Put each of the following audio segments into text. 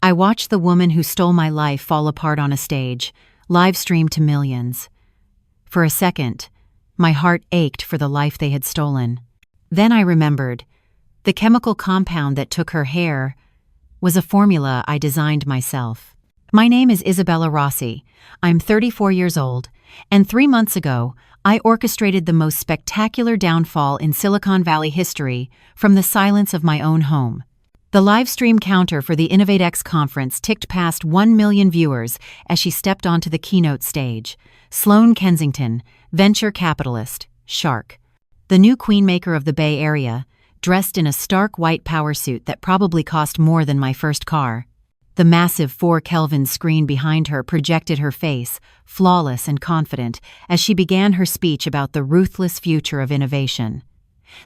I watched the woman who stole my life fall apart on a stage, live streamed to millions. For a second, my heart ached for the life they had stolen. Then I remembered, the chemical compound that took her hair was a formula I designed myself. My name is Isabella Rossi. I'm 34 years old, and 3 months ago, I orchestrated the most spectacular downfall in Silicon Valley history from the silence of my own home. The live stream counter for the InnovateX conference ticked past 1 million viewers as she stepped onto the keynote stage. Sloan Kensington, venture capitalist, shark. The new queenmaker of the Bay Area, dressed in a stark white power suit that probably cost more than my first car. The massive 4 Kelvin screen behind her projected her face, flawless and confident, as she began her speech about the ruthless future of innovation.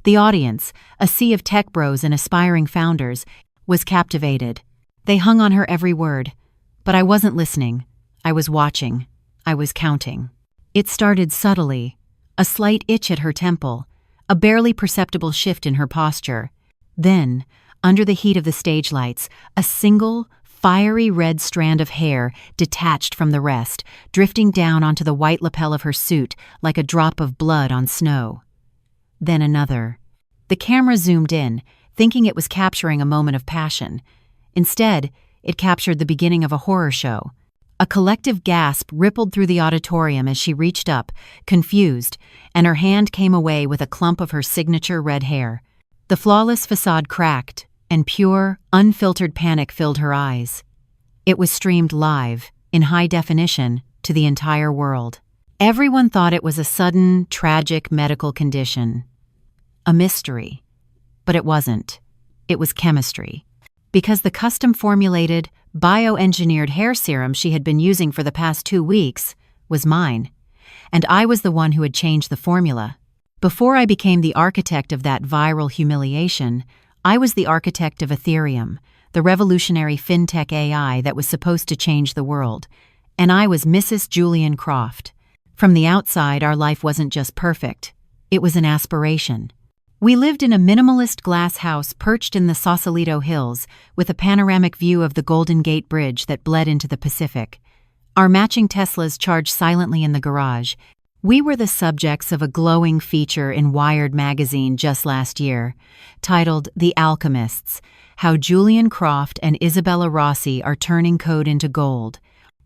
The audience, a sea of tech bros and aspiring founders, was captivated. They hung on her every word. But I wasn't listening. I was watching. I was counting. It started subtly, a slight itch at her temple, a barely perceptible shift in her posture. Then, under the heat of the stage lights, a single, fiery red strand of hair detached from the rest, drifting down onto the white lapel of her suit like a drop of blood on snow. Then another. The camera zoomed in, thinking it was capturing a moment of passion. Instead, it captured the beginning of a horror show. A collective gasp rippled through the auditorium as she reached up, confused, and her hand came away with a clump of her signature red hair. The flawless facade cracked, and pure, unfiltered panic filled her eyes. It was streamed live, in high definition, to the entire world. Everyone thought it was a sudden, tragic medical condition. A mystery. But it wasn't. It was chemistry. Because the custom-formulated, bioengineered hair serum she had been using for the past 2 weeks was mine. And I was the one who had changed the formula. Before I became the architect of that viral humiliation, I was the architect of Ethereum, the revolutionary fintech AI that was supposed to change the world. And I was Mrs. Julian Croft. From the outside, our life wasn't just perfect. It was an aspiration. We lived in a minimalist glass house perched in the Sausalito Hills with a panoramic view of the Golden Gate Bridge that bled into the Pacific. Our matching Teslas charged silently in the garage. We were the subjects of a glowing feature in Wired magazine just last year, titled The Alchemists, How Julian Croft and Isabella Rossi Are Turning Code into Gold.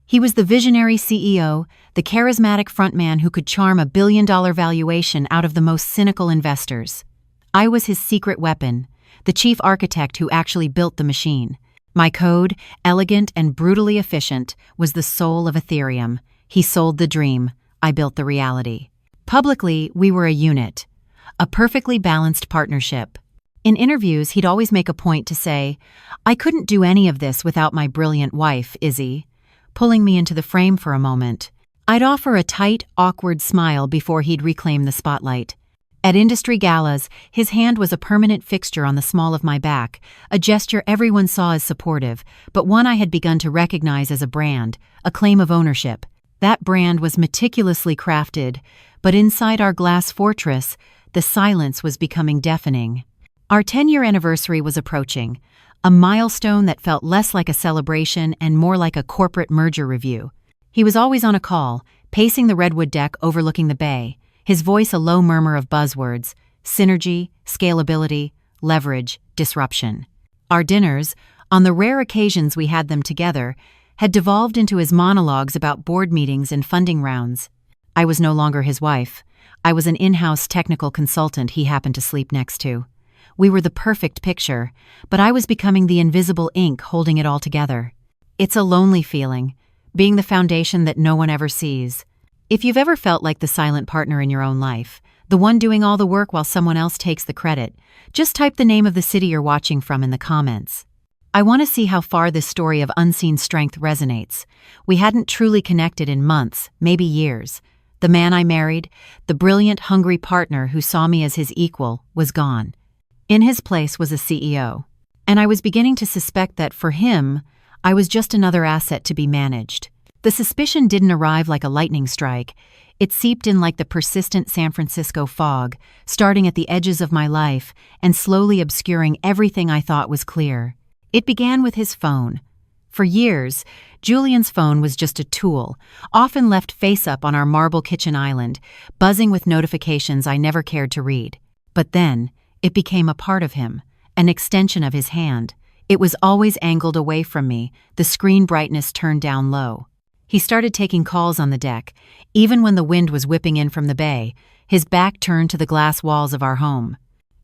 He was the visionary CEO, the charismatic frontman who could charm a billion-dollar valuation out of the most cynical investors. I was his secret weapon, the chief architect who actually built the machine. My code, elegant and brutally efficient, was the soul of Ethereum. He sold the dream. I built the reality. Publicly, we were a unit, a perfectly balanced partnership. In interviews, he'd always make a point to say, "I couldn't do any of this without my brilliant wife, Izzy," pulling me into the frame for a moment. I'd offer a tight, awkward smile before he'd reclaim the spotlight. At industry galas, his hand was a permanent fixture on the small of my back, a gesture everyone saw as supportive, but one I had begun to recognize as a brand, a claim of ownership. That brand was meticulously crafted, but inside our glass fortress, the silence was becoming deafening. Our 10-year anniversary was approaching, a milestone that felt less like a celebration and more like a corporate merger review. He was always on a call, pacing the redwood deck overlooking the bay, his voice a low murmur of buzzwords: synergy, scalability, leverage, disruption. Our dinners, on the rare occasions we had them together, had devolved into his monologues about board meetings and funding rounds. I was no longer his wife. I was an in-house technical consultant he happened to sleep next to. We were the perfect picture, but I was becoming the invisible ink holding it all together. It's a lonely feeling, being the foundation that no one ever sees. If you've ever felt like the silent partner in your own life, the one doing all the work while someone else takes the credit, just type the name of the city you're watching from in the comments. I want to see how far this story of unseen strength resonates. We hadn't truly connected in months, maybe years. The man I married, the brilliant, hungry partner who saw me as his equal, was gone. In his place was a CEO. And I was beginning to suspect that, for him, I was just another asset to be managed. The suspicion didn't arrive like a lightning strike. It seeped in like the persistent San Francisco fog, starting at the edges of my life and slowly obscuring everything I thought was clear. It began with his phone. For years, Julian's phone was just a tool, often left face up on our marble kitchen island, buzzing with notifications I never cared to read. But then, it became a part of him, an extension of his hand. It was always angled away from me, the screen brightness turned down low. He started taking calls on the deck, even when the wind was whipping in from the bay, his back turned to the glass walls of our home.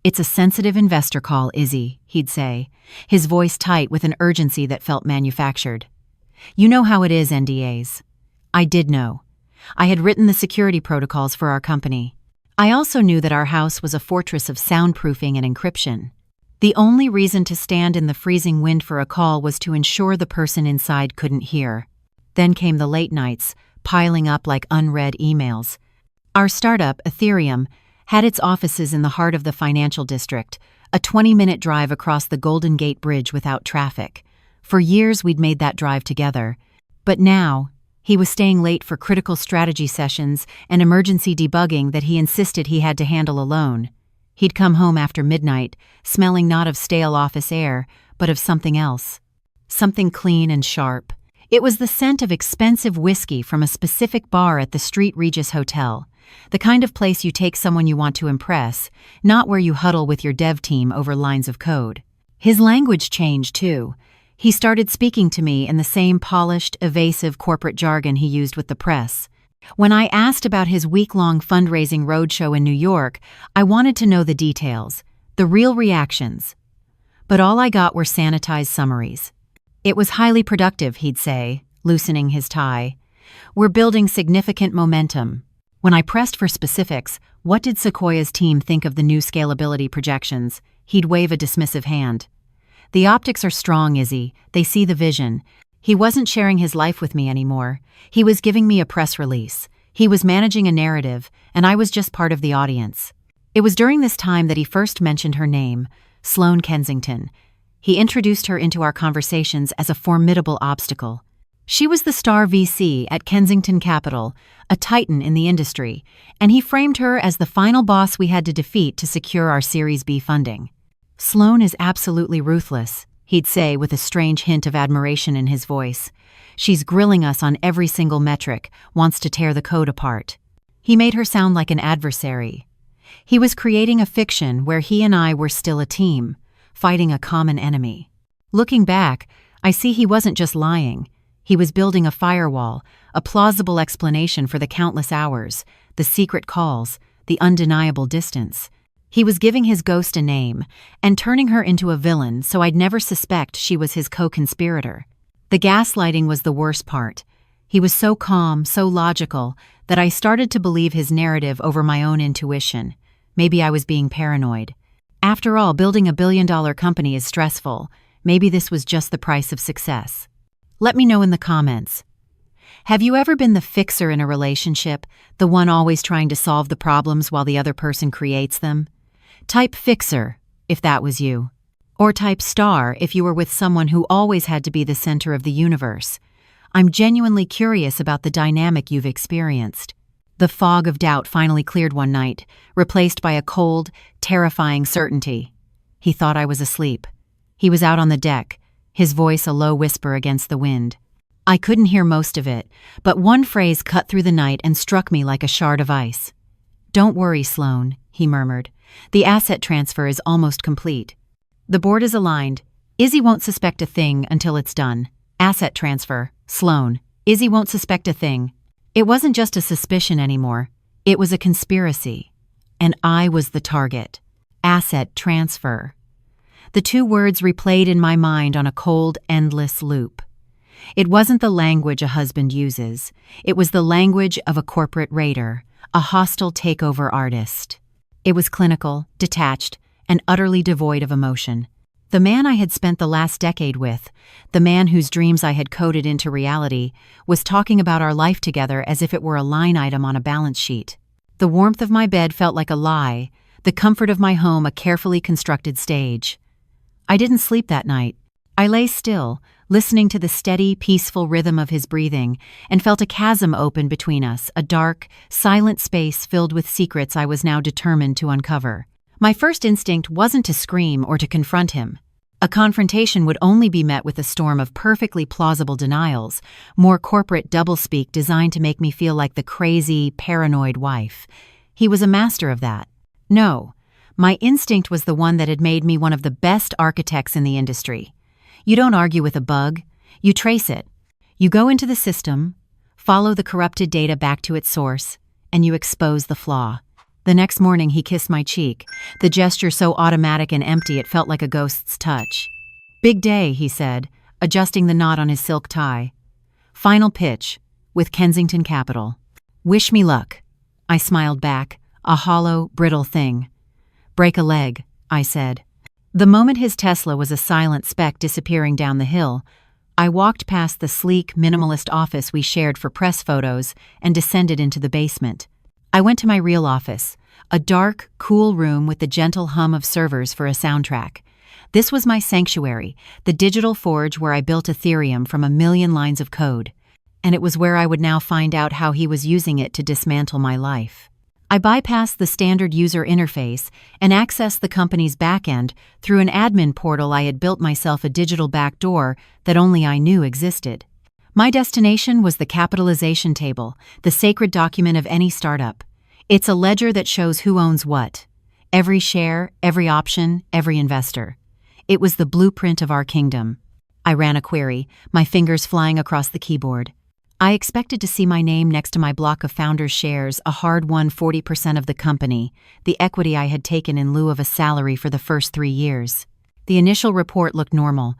"It's a sensitive investor call, Izzy," he'd say, his voice tight with an urgency that felt manufactured. "You know how it is, NDAs." I did know. I had written the security protocols for our company. I also knew that our house was a fortress of soundproofing and encryption. The only reason to stand in the freezing wind for a call was to ensure the person inside couldn't hear. Then came the late nights, piling up like unread emails. Our startup, Ethereum, had its offices in the heart of the financial district, a 20-minute drive across the Golden Gate Bridge without traffic. For years we'd made that drive together. But now, he was staying late for critical strategy sessions and emergency debugging that he insisted he had to handle alone. He'd come home after midnight, smelling not of stale office air, but of something else. Something clean and sharp. It was the scent of expensive whiskey from a specific bar at the St. Regis Hotel, the kind of place you take someone you want to impress, not where you huddle with your dev team over lines of code. His language changed, too. He started speaking to me in the same polished, evasive corporate jargon he used with the press. When I asked about his week-long fundraising roadshow in New York, I wanted to know the details, the real reactions. But all I got were sanitized summaries. "It was highly productive," he'd say, loosening his tie. "We're building significant momentum." When I pressed for specifics, what did Sequoia's team think of the new scalability projections, he'd wave a dismissive hand. "The optics are strong, Izzy. They see the vision." He wasn't sharing his life with me anymore. He was giving me a press release. He was managing a narrative, and I was just part of the audience. It was during this time that he first mentioned her name, Sloane Kensington. He introduced her into our conversations as a formidable obstacle. She was the star VC at Kensington Capital, a titan in the industry, and he framed her as the final boss we had to defeat to secure our Series B funding. "Sloane is absolutely ruthless," he'd say with a strange hint of admiration in his voice. "She's grilling us on every single metric, wants to tear the code apart." He made her sound like an adversary. He was creating a fiction where he and I were still a team, fighting a common enemy. Looking back, I see he wasn't just lying. He was building a firewall, a plausible explanation for the countless hours, the secret calls, the undeniable distance. He was giving his ghost a name and turning her into a villain so I'd never suspect she was his co-conspirator. The gaslighting was the worst part. He was so calm, so logical, that I started to believe his narrative over my own intuition. Maybe I was being paranoid. After all, building a billion-dollar company is stressful. Maybe this was just the price of success. Let me know in the comments. Have you ever been the fixer in a relationship, the one always trying to solve the problems while the other person creates them? Type fixer, if that was you. Or type star if you were with someone who always had to be the center of the universe. I'm genuinely curious about the dynamic you've experienced. The fog of doubt finally cleared one night, replaced by a cold, terrifying certainty. He thought I was asleep. He was out on the deck, his voice a low whisper against the wind. I couldn't hear most of it, but one phrase cut through the night and struck me like a shard of ice. "Don't worry, Sloane," he murmured. "The asset transfer is almost complete. The board is aligned. Izzy won't suspect a thing until it's done. Asset transfer, Sloane. Izzy won't suspect a thing." It wasn't just a suspicion anymore. It was a conspiracy. And I was the target. Asset transfer. The two words replayed in my mind on a cold, endless loop. It wasn't the language a husband uses. It was the language of a corporate raider, a hostile takeover artist. It was clinical, detached, and utterly devoid of emotion. The man I had spent the last decade with, the man whose dreams I had coded into reality, was talking about our life together as if it were a line item on a balance sheet. The warmth of my bed felt like a lie, the comfort of my home a carefully constructed stage. I didn't sleep that night. I lay still, listening to the steady, peaceful rhythm of his breathing, and felt a chasm open between us, a dark, silent space filled with secrets I was now determined to uncover. My first instinct wasn't to scream or to confront him. A confrontation would only be met with a storm of perfectly plausible denials, more corporate doublespeak designed to make me feel like the crazy, paranoid wife. He was a master of that. No, my instinct was the one that had made me one of the best architects in the industry. You don't argue with a bug, you trace it. You go into the system, follow the corrupted data back to its source, and you expose the flaw. The next morning he kissed my cheek, the gesture so automatic and empty it felt like a ghost's touch. "Big day," he said, adjusting the knot on his silk tie. "Final pitch, with Kensington Capital." "Wish me luck," I smiled back, a hollow, brittle thing. "Break a leg," I said. The moment his Tesla was a silent speck disappearing down the hill, I walked past the sleek, minimalist office we shared for press photos and descended into the basement. I went to my real office, a dark, cool room with the gentle hum of servers for a soundtrack. This was my sanctuary, the digital forge where I built Ethereum from a million lines of code. And it was where I would now find out how he was using it to dismantle my life. I bypassed the standard user interface and accessed the company's backend through an admin portal I had built myself, a digital backdoor that only I knew existed. My destination was the capitalization table, the sacred document of any startup. It's a ledger that shows who owns what. Every share, every option, every investor. It was the blueprint of our kingdom. I ran a query, my fingers flying across the keyboard. I expected to see my name next to my block of founders' shares, a hard-won 40% of the company, the equity I had taken in lieu of a salary for the first 3 years. The initial report looked normal,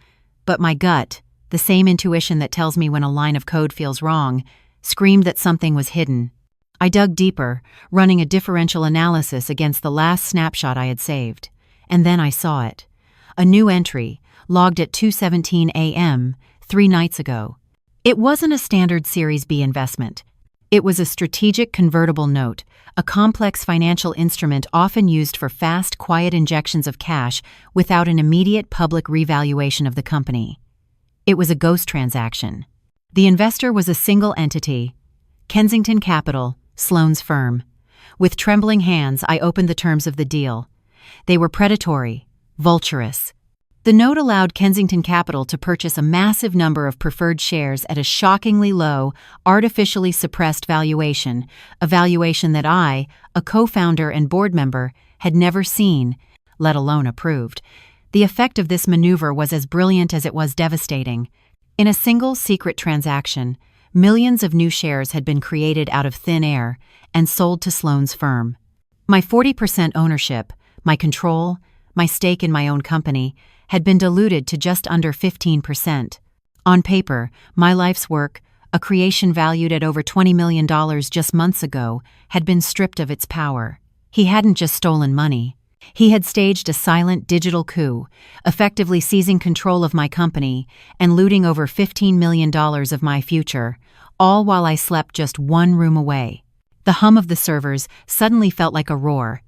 but my gut, the same intuition that tells me when a line of code feels wrong, screamed that something was hidden. I dug deeper, running a differential analysis against the last snapshot I had saved. And then I saw it. A new entry, logged at 2:17 a.m., 3 nights ago. It wasn't a standard Series B investment. It was a strategic convertible note, a complex financial instrument often used for fast, quiet injections of cash without an immediate public revaluation of the company. It was a ghost transaction. The investor was a single entity, Kensington Capital, Sloane's firm. With trembling hands, I opened the terms of the deal. They were predatory, vulturous. The note allowed Kensington Capital to purchase a massive number of preferred shares at a shockingly low, artificially suppressed valuation, a valuation that I, a co-founder and board member, had never seen, let alone approved. The effect of this maneuver was as brilliant as it was devastating. In a single secret transaction, millions of new shares had been created out of thin air and sold to Sloane's firm. My 40% ownership, my control, my stake in my own company, had been diluted to just under 15%. On paper, my life's work, a creation valued at over $20 million just months ago, had been stripped of its power. He hadn't just stolen money. He had staged a silent digital coup, effectively seizing control of my company and looting over $15 million of my future, all while I slept just one room away. The hum of the servers suddenly felt like a roar.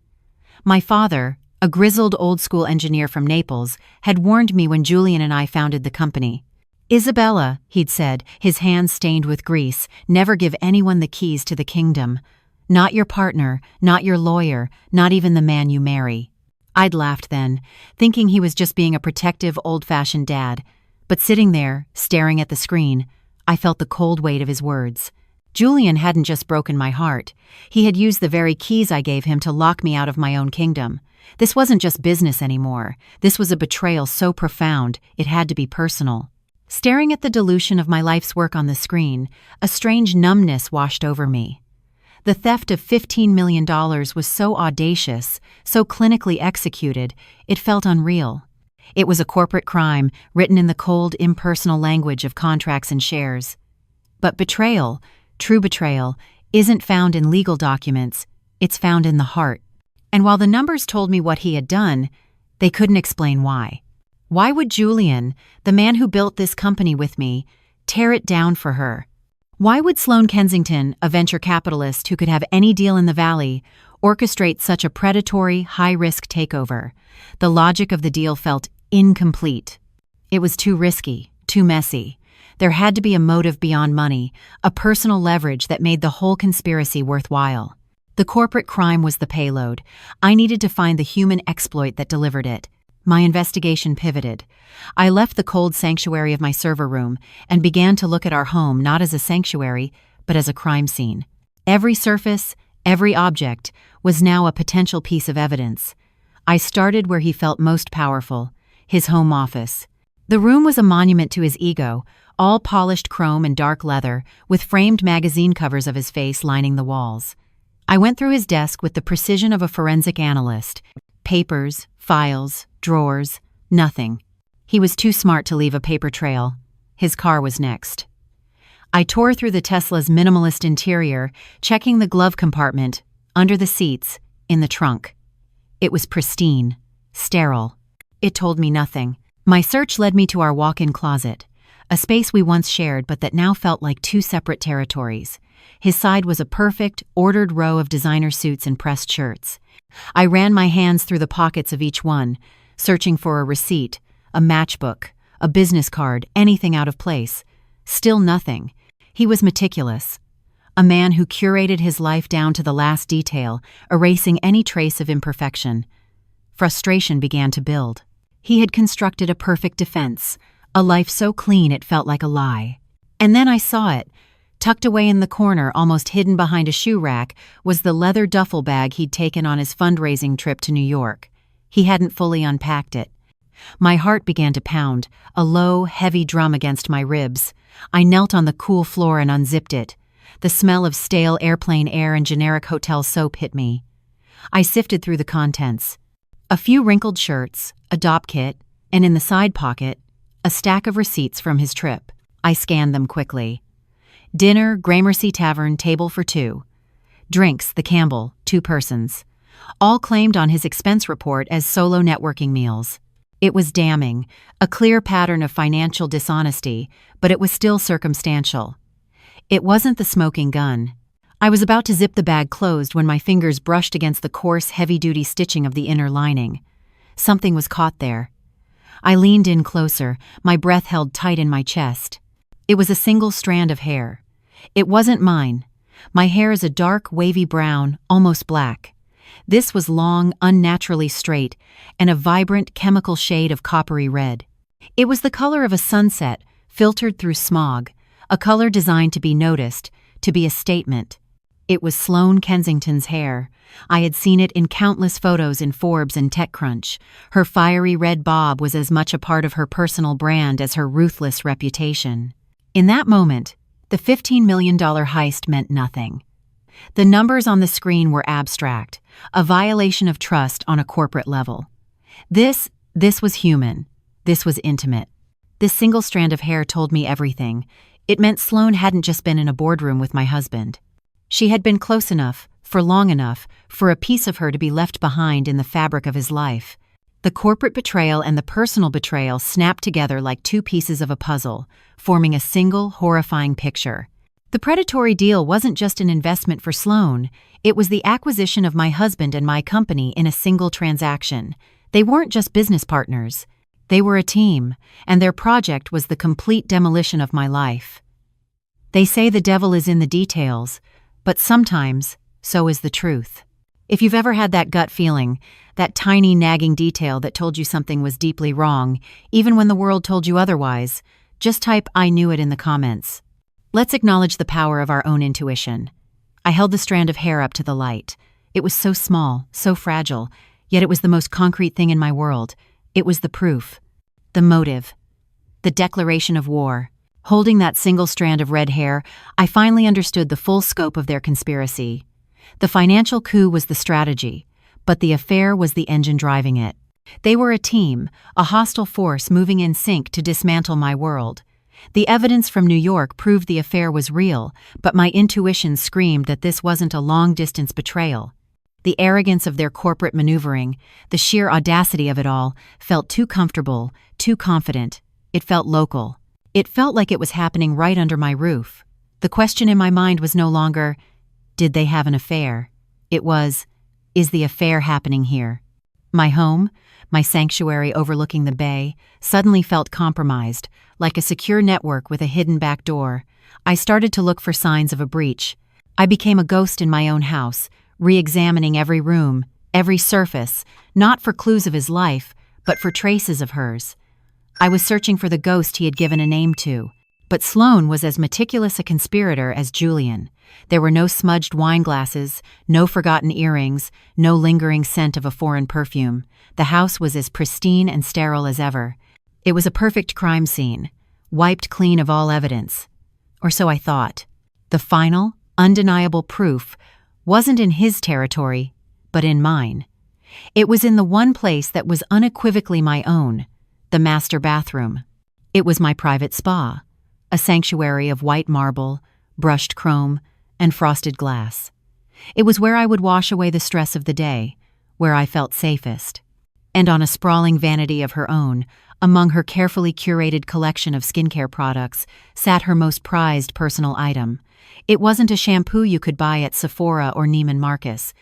My father, a grizzled old-school engineer from Naples, had warned me when Julian and I founded the company. "Isabella," he'd said, his hands stained with grease, "never give anyone the keys to the kingdom. Not your partner, not your lawyer, not even the man you marry." I'd laughed then, thinking he was just being a protective, old-fashioned dad. But sitting there, staring at the screen, I felt the cold weight of his words. Julian hadn't just broken my heart. He had used the very keys I gave him to lock me out of my own kingdom. This wasn't just business anymore. This was a betrayal so profound, it had to be personal. Staring at the dilution of my life's work on the screen, a strange numbness washed over me. The theft of $15 million was so audacious, so clinically executed, it felt unreal. It was a corporate crime written in the cold, impersonal language of contracts and shares. But betrayal, true betrayal, isn't found in legal documents, it's found in the heart. And while the numbers told me what he had done, they couldn't explain why. Why would Julian, the man who built this company with me, tear it down for her? Why would Sloane Kensington, a venture capitalist who could have any deal in the valley, orchestrate such a predatory, high-risk takeover? The logic of the deal felt incomplete. It was too risky, too messy. There had to be a motive beyond money, a personal leverage that made the whole conspiracy worthwhile. The corporate crime was the payload. I needed to find the human exploit that delivered it. My investigation pivoted. I left the cold sanctuary of my server room and began to look at our home not as a sanctuary, but as a crime scene. Every surface, every object, was now a potential piece of evidence. I started where he felt most powerful, his home office. The room was a monument to his ego, all polished chrome and dark leather, with framed magazine covers of his face lining the walls. I went through his desk with the precision of a forensic analyst. Papers, files, drawers, nothing. He was too smart to leave a paper trail. His car was next. I tore through the Tesla's minimalist interior, checking the glove compartment, under the seats, in the trunk. It was pristine, sterile. It told me nothing. My search led me to our walk-in closet, a space we once shared but that now felt like two separate territories. His side was a perfect, ordered row of designer suits and pressed shirts. I ran my hands through the pockets of each one, searching for a receipt, a matchbook, a business card, anything out of place. Still nothing. He was meticulous. A man who curated his life down to the last detail, erasing any trace of imperfection. Frustration began to build. He had constructed a perfect defense, a life so clean it felt like a lie. And then I saw it. Tucked away in the corner, almost hidden behind a shoe rack, was the leather duffel bag he'd taken on his fundraising trip to New York. He hadn't fully unpacked it. My heart began to pound, a low, heavy drum against my ribs. I knelt on the cool floor and unzipped it. The smell of stale airplane air and generic hotel soap hit me. I sifted through the contents. A few wrinkled shirts, a dop kit, and in the side pocket, a stack of receipts from his trip. I scanned them quickly. Dinner, Gramercy Tavern, table for two. Drinks, the Campbell, 2 persons. All claimed on his expense report as solo networking meals. It was damning, a clear pattern of financial dishonesty, but it was still circumstantial. It wasn't the smoking gun. I was about to zip the bag closed when my fingers brushed against the coarse, heavy-duty stitching of the inner lining. Something was caught there. I leaned in closer, my breath held tight in my chest. It was a single strand of hair. It wasn't mine. My hair is a dark, wavy brown, almost black. This was long, unnaturally straight, and a vibrant, chemical shade of coppery red. It was the color of a sunset, filtered through smog, a color designed to be noticed, to be a statement. It was Sloane Kensington's hair. I had seen it in countless photos in Forbes and TechCrunch. Her fiery red bob was as much a part of her personal brand as her ruthless reputation. In that moment, the $15 million heist meant nothing. The numbers on the screen were abstract, a violation of trust on a corporate level. This was human. This was intimate. This single strand of hair told me everything. It meant Sloane hadn't just been in a boardroom with my husband. She had been close enough, for long enough, for a piece of her to be left behind in the fabric of his life. The corporate betrayal and the personal betrayal snapped together like two pieces of a puzzle, forming a single, horrifying picture. The predatory deal wasn't just an investment for Sloane, it was the acquisition of my husband and my company in a single transaction. They weren't just business partners. They were a team, and their project was the complete demolition of my life. They say the devil is in the details, but sometimes, so is the truth. If you've ever had that gut feeling, that tiny nagging detail that told you something was deeply wrong, even when the world told you otherwise, just type "I knew it" in the comments. Let's acknowledge the power of our own intuition. I held the strand of hair up to the light. It was so small, so fragile, yet it was the most concrete thing in my world. It was the proof, the motive, the declaration of war. Holding that single strand of red hair, I finally understood the full scope of their conspiracy. The financial coup was the strategy, but the affair was the engine driving it. They were a team, a hostile force moving in sync to dismantle my world. The evidence from New York proved the affair was real, but my intuition screamed that this wasn't a long-distance betrayal. The arrogance of their corporate maneuvering, the sheer audacity of it all, felt too comfortable, too confident. It felt local. It felt like it was happening right under my roof. The question in my mind was no longer, did they have an affair? It was, is the affair happening here? My home, my sanctuary overlooking the bay, suddenly felt compromised, like a secure network with a hidden back door. I started to look for signs of a breach. I became a ghost in my own house, re-examining every room, every surface, not for clues of his life, but for traces of hers. I was searching for the ghost he had given a name to. But Sloane was as meticulous a conspirator as Julian. There were no smudged wine glasses, no forgotten earrings, no lingering scent of a foreign perfume. The house was as pristine and sterile as ever. It was a perfect crime scene, wiped clean of all evidence. Or so I thought. The final, undeniable proof wasn't in his territory, but in mine. It was in the one place that was unequivocally my own, the master bathroom. It was my private spa, a sanctuary of white marble, brushed chrome, and frosted glass. It was where I would wash away the stress of the day, where I felt safest. And on a sprawling vanity of her own, among her carefully curated collection of skincare products, sat her most prized personal item. It wasn't a shampoo you could buy at Sephora or Neiman Marcus.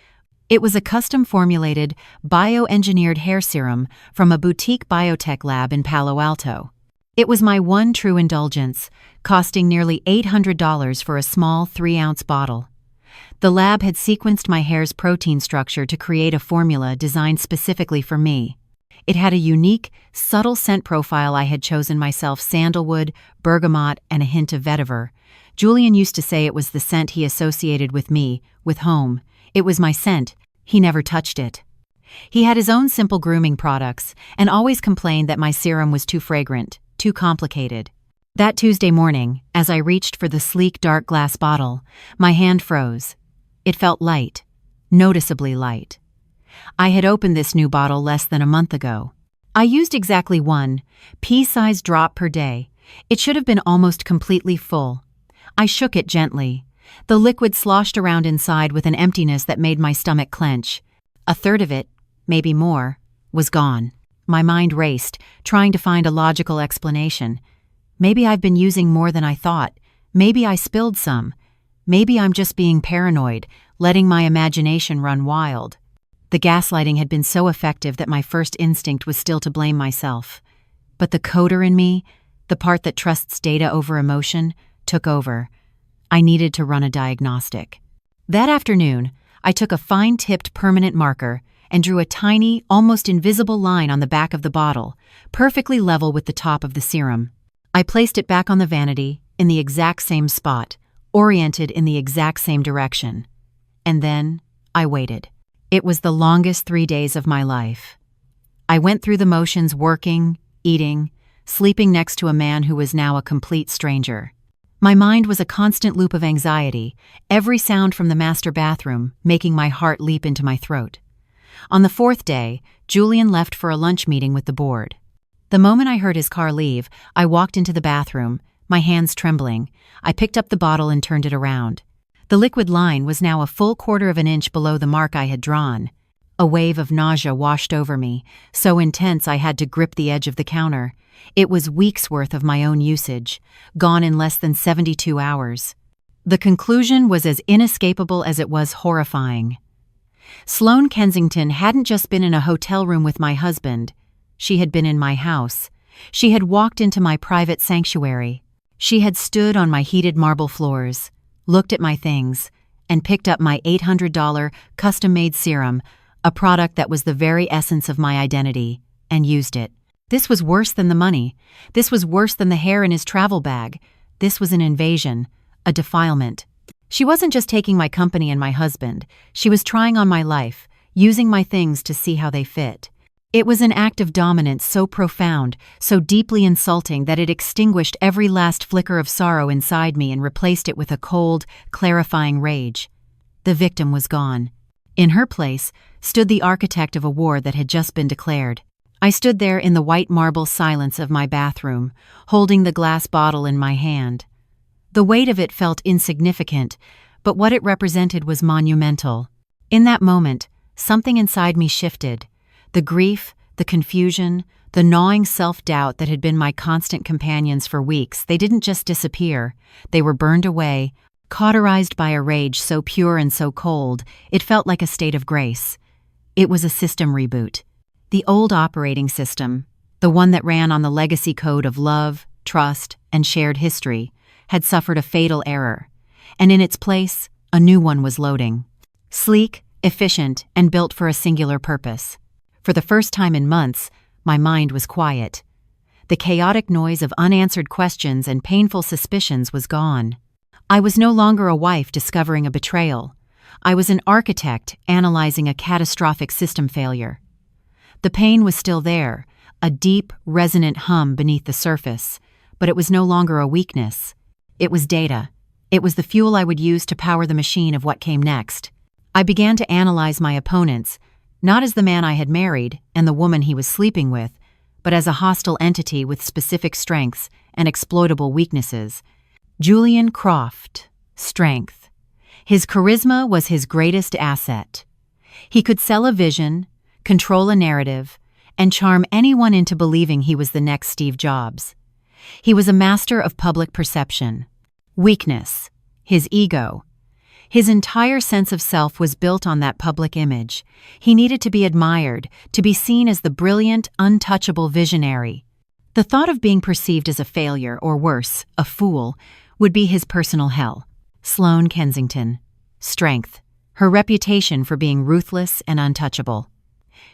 It was a custom-formulated, bioengineered hair serum from a boutique biotech lab in Palo Alto. It was my one true indulgence, costing nearly $800 for a small 3-ounce bottle. The lab had sequenced my hair's protein structure to create a formula designed specifically for me. It had a unique, subtle scent profile I had chosen myself: sandalwood, bergamot, and a hint of vetiver. Julian used to say it was the scent he associated with me, with home. It was my scent. He never touched it. He had his own simple grooming products and always complained that my serum was too fragrant, too complicated. That Tuesday morning, as I reached for the sleek dark glass bottle, my hand froze. It felt light, noticeably light. I had opened this new bottle less than a month ago. I used exactly one pea-sized drop per day. It should have been almost completely full. I shook it gently. The liquid sloshed around inside with an emptiness that made my stomach clench. A third of it, maybe more, was gone. My mind raced, trying to find a logical explanation. Maybe I've been using more than I thought. Maybe I spilled some. Maybe I'm just being paranoid, letting my imagination run wild. The gaslighting had been so effective that my first instinct was still to blame myself. But the coder in me, the part that trusts data over emotion, took over. I needed to run a diagnostic. That afternoon, I took a fine-tipped permanent marker and drew a tiny, almost invisible line on the back of the bottle, perfectly level with the top of the serum. I placed it back on the vanity, in the exact same spot, oriented in the exact same direction. And then, I waited. It was the longest 3 days of my life. I went through the motions, working, eating, sleeping next to a man who was now a complete stranger. My mind was a constant loop of anxiety, every sound from the master bathroom making my heart leap into my throat. On the 4th day, Julian left for a lunch meeting with the board. The moment I heard his car leave, I walked into the bathroom, my hands trembling. I picked up the bottle and turned it around. The liquid line was now a full 1/4 of an inch below the mark I had drawn. A wave of nausea washed over me, so intense I had to grip the edge of the counter. It was weeks' worth of my own usage, gone in less than 72 hours. The conclusion was as inescapable as it was horrifying. Sloane Kensington hadn't just been in a hotel room with my husband. She had been in my house. She had walked into my private sanctuary. She had stood on my heated marble floors, looked at my things, and picked up my $800 custom-made serum, a product that was the very essence of my identity, and used it. This was worse than the money. This was worse than the hair in his travel bag. This was an invasion, a defilement. She wasn't just taking my company and my husband. She was trying on my life, using my things to see how they fit. It was an act of dominance so profound, so deeply insulting that it extinguished every last flicker of sorrow inside me and replaced it with a cold, clarifying rage. The victim was gone. In her place stood the architect of a war that had just been declared. I stood there in the white marble silence of my bathroom, holding the glass bottle in my hand. The weight of it felt insignificant, but what it represented was monumental. In that moment, something inside me shifted. The grief, the confusion, the gnawing self-doubt that had been my constant companions for weeks, they didn't just disappear. They were burned away, cauterized by a rage so pure and so cold, it felt like a state of grace. It was a system reboot. The old operating system, the one that ran on the legacy code of love, trust, and shared history, had suffered a fatal error, and in its place, a new one was loading. Sleek, efficient, and built for a singular purpose. For the first time in months, my mind was quiet. The chaotic noise of unanswered questions and painful suspicions was gone. I was no longer a wife discovering a betrayal. I was an architect analyzing a catastrophic system failure. The pain was still there, a deep, resonant hum beneath the surface, but it was no longer a weakness. It was data. It was the fuel I would use to power the machine of what came next. I began to analyze my opponents, not as the man I had married and the woman he was sleeping with, but as a hostile entity with specific strengths and exploitable weaknesses. Julian Croft. Strength. His charisma was his greatest asset. He could sell a vision, control a narrative, and charm anyone into believing he was the next Steve Jobs. He was a master of public perception. Weakness. His ego. His entire sense of self was built on that public image. He needed to be admired, to be seen as the brilliant, untouchable visionary. The thought of being perceived as a failure, or worse, a fool, would be his personal hell. Sloane Kensington. Strength. Her reputation for being ruthless and untouchable.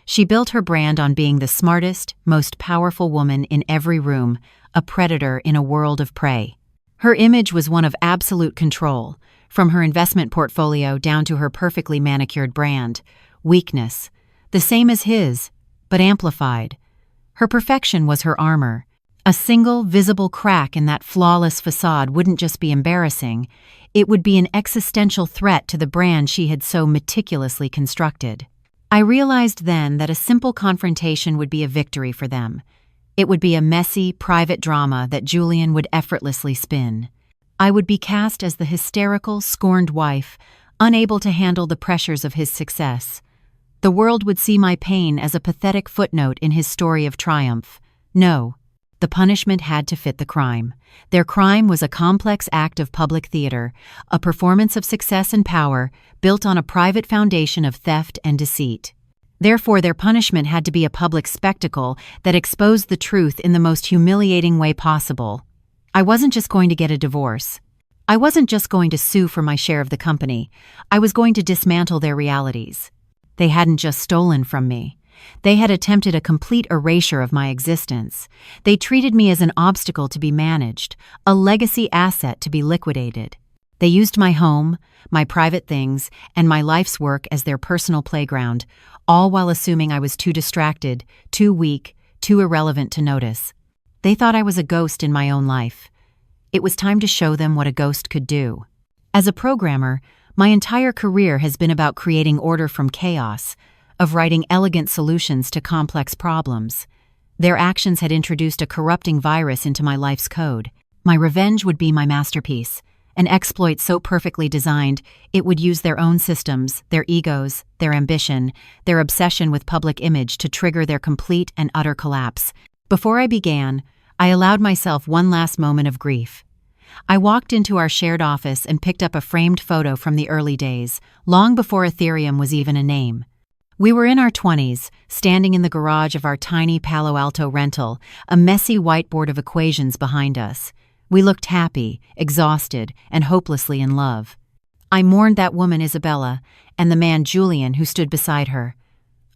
She built her brand on being the smartest, most powerful woman in every room, a predator in a world of prey. Her image was one of absolute control, from her investment portfolio down to her perfectly manicured brand. Weakness. The same as his, but amplified. Her perfection was her armor. A single, visible crack in that flawless facade wouldn't just be embarrassing, it would be an existential threat to the brand she had so meticulously constructed. I realized then that a simple confrontation would be a victory for them. It would be a messy, private drama that Julian would effortlessly spin. I would be cast as the hysterical, scorned wife, unable to handle the pressures of his success. The world would see my pain as a pathetic footnote in his story of triumph. No, the punishment had to fit the crime. Their crime was a complex act of public theater, a performance of success and power built on a private foundation of theft and deceit. Therefore, their punishment had to be a public spectacle that exposed the truth in the most humiliating way possible. I wasn't just going to get a divorce. I wasn't just going to sue for my share of the company. I was going to dismantle their realities. They hadn't just stolen from me. They had attempted a complete erasure of my existence. They treated me as an obstacle to be managed, a legacy asset to be liquidated. They used my home, my private things, and my life's work as their personal playground, all while assuming I was too distracted, too weak, too irrelevant to notice. They thought I was a ghost in my own life. It was time to show them what a ghost could do. As a programmer, my entire career has been about creating order from chaos, of writing elegant solutions to complex problems. Their actions had introduced a corrupting virus into my life's code. My revenge would be my masterpiece, an exploit so perfectly designed it would use their own systems, their egos, their ambition, their obsession with public image to trigger their complete and utter collapse. Before I began, I allowed myself one last moment of grief. I walked into our shared office and picked up a framed photo from the early days, long before Ethereum was even a name. We were in our 20s, standing in the garage of our tiny Palo Alto rental, a messy whiteboard of equations behind us. We looked happy, exhausted, and hopelessly in love. I mourned that woman Isabella and the man Julian who stood beside her.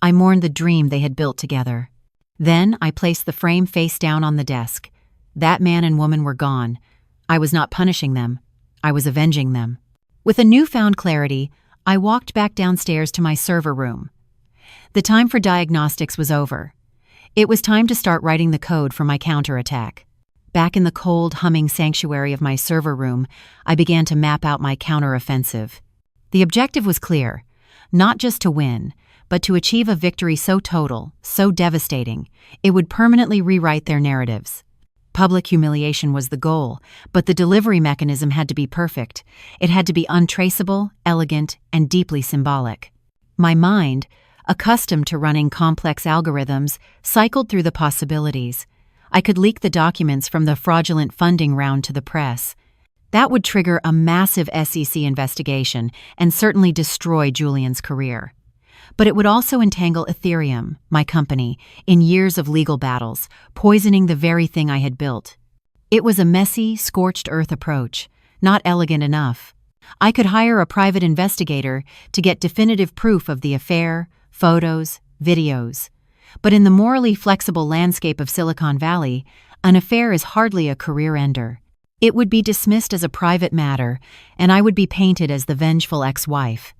I mourned the dream they had built together. Then I placed the frame face down on the desk. That man and woman were gone. I was not punishing them. I was avenging them. With a newfound clarity, I walked back downstairs to my server room. The time for diagnostics was over. It was time to start writing the code for my counterattack. Back in the cold, humming sanctuary of my server room, I began to map out my counteroffensive. The objective was clear, not just to win, but to achieve a victory so total, so devastating, it would permanently rewrite their narratives. Public humiliation was the goal, but the delivery mechanism had to be perfect. It had to be untraceable, elegant, and deeply symbolic. My mind, accustomed to running complex algorithms, cycled through the possibilities. I could leak the documents from the fraudulent funding round to the press. That would trigger a massive SEC investigation and certainly destroy Julian's career. But it would also entangle Ethereum, my company, in years of legal battles, poisoning the very thing I had built. It was a messy, scorched earth approach, not elegant enough. I could hire a private investigator to get definitive proof of the affair, photos, videos. But in the morally flexible landscape of Silicon Valley, an affair is hardly a career ender. It would be dismissed as a private matter, and I would be painted as the vengeful ex-wife.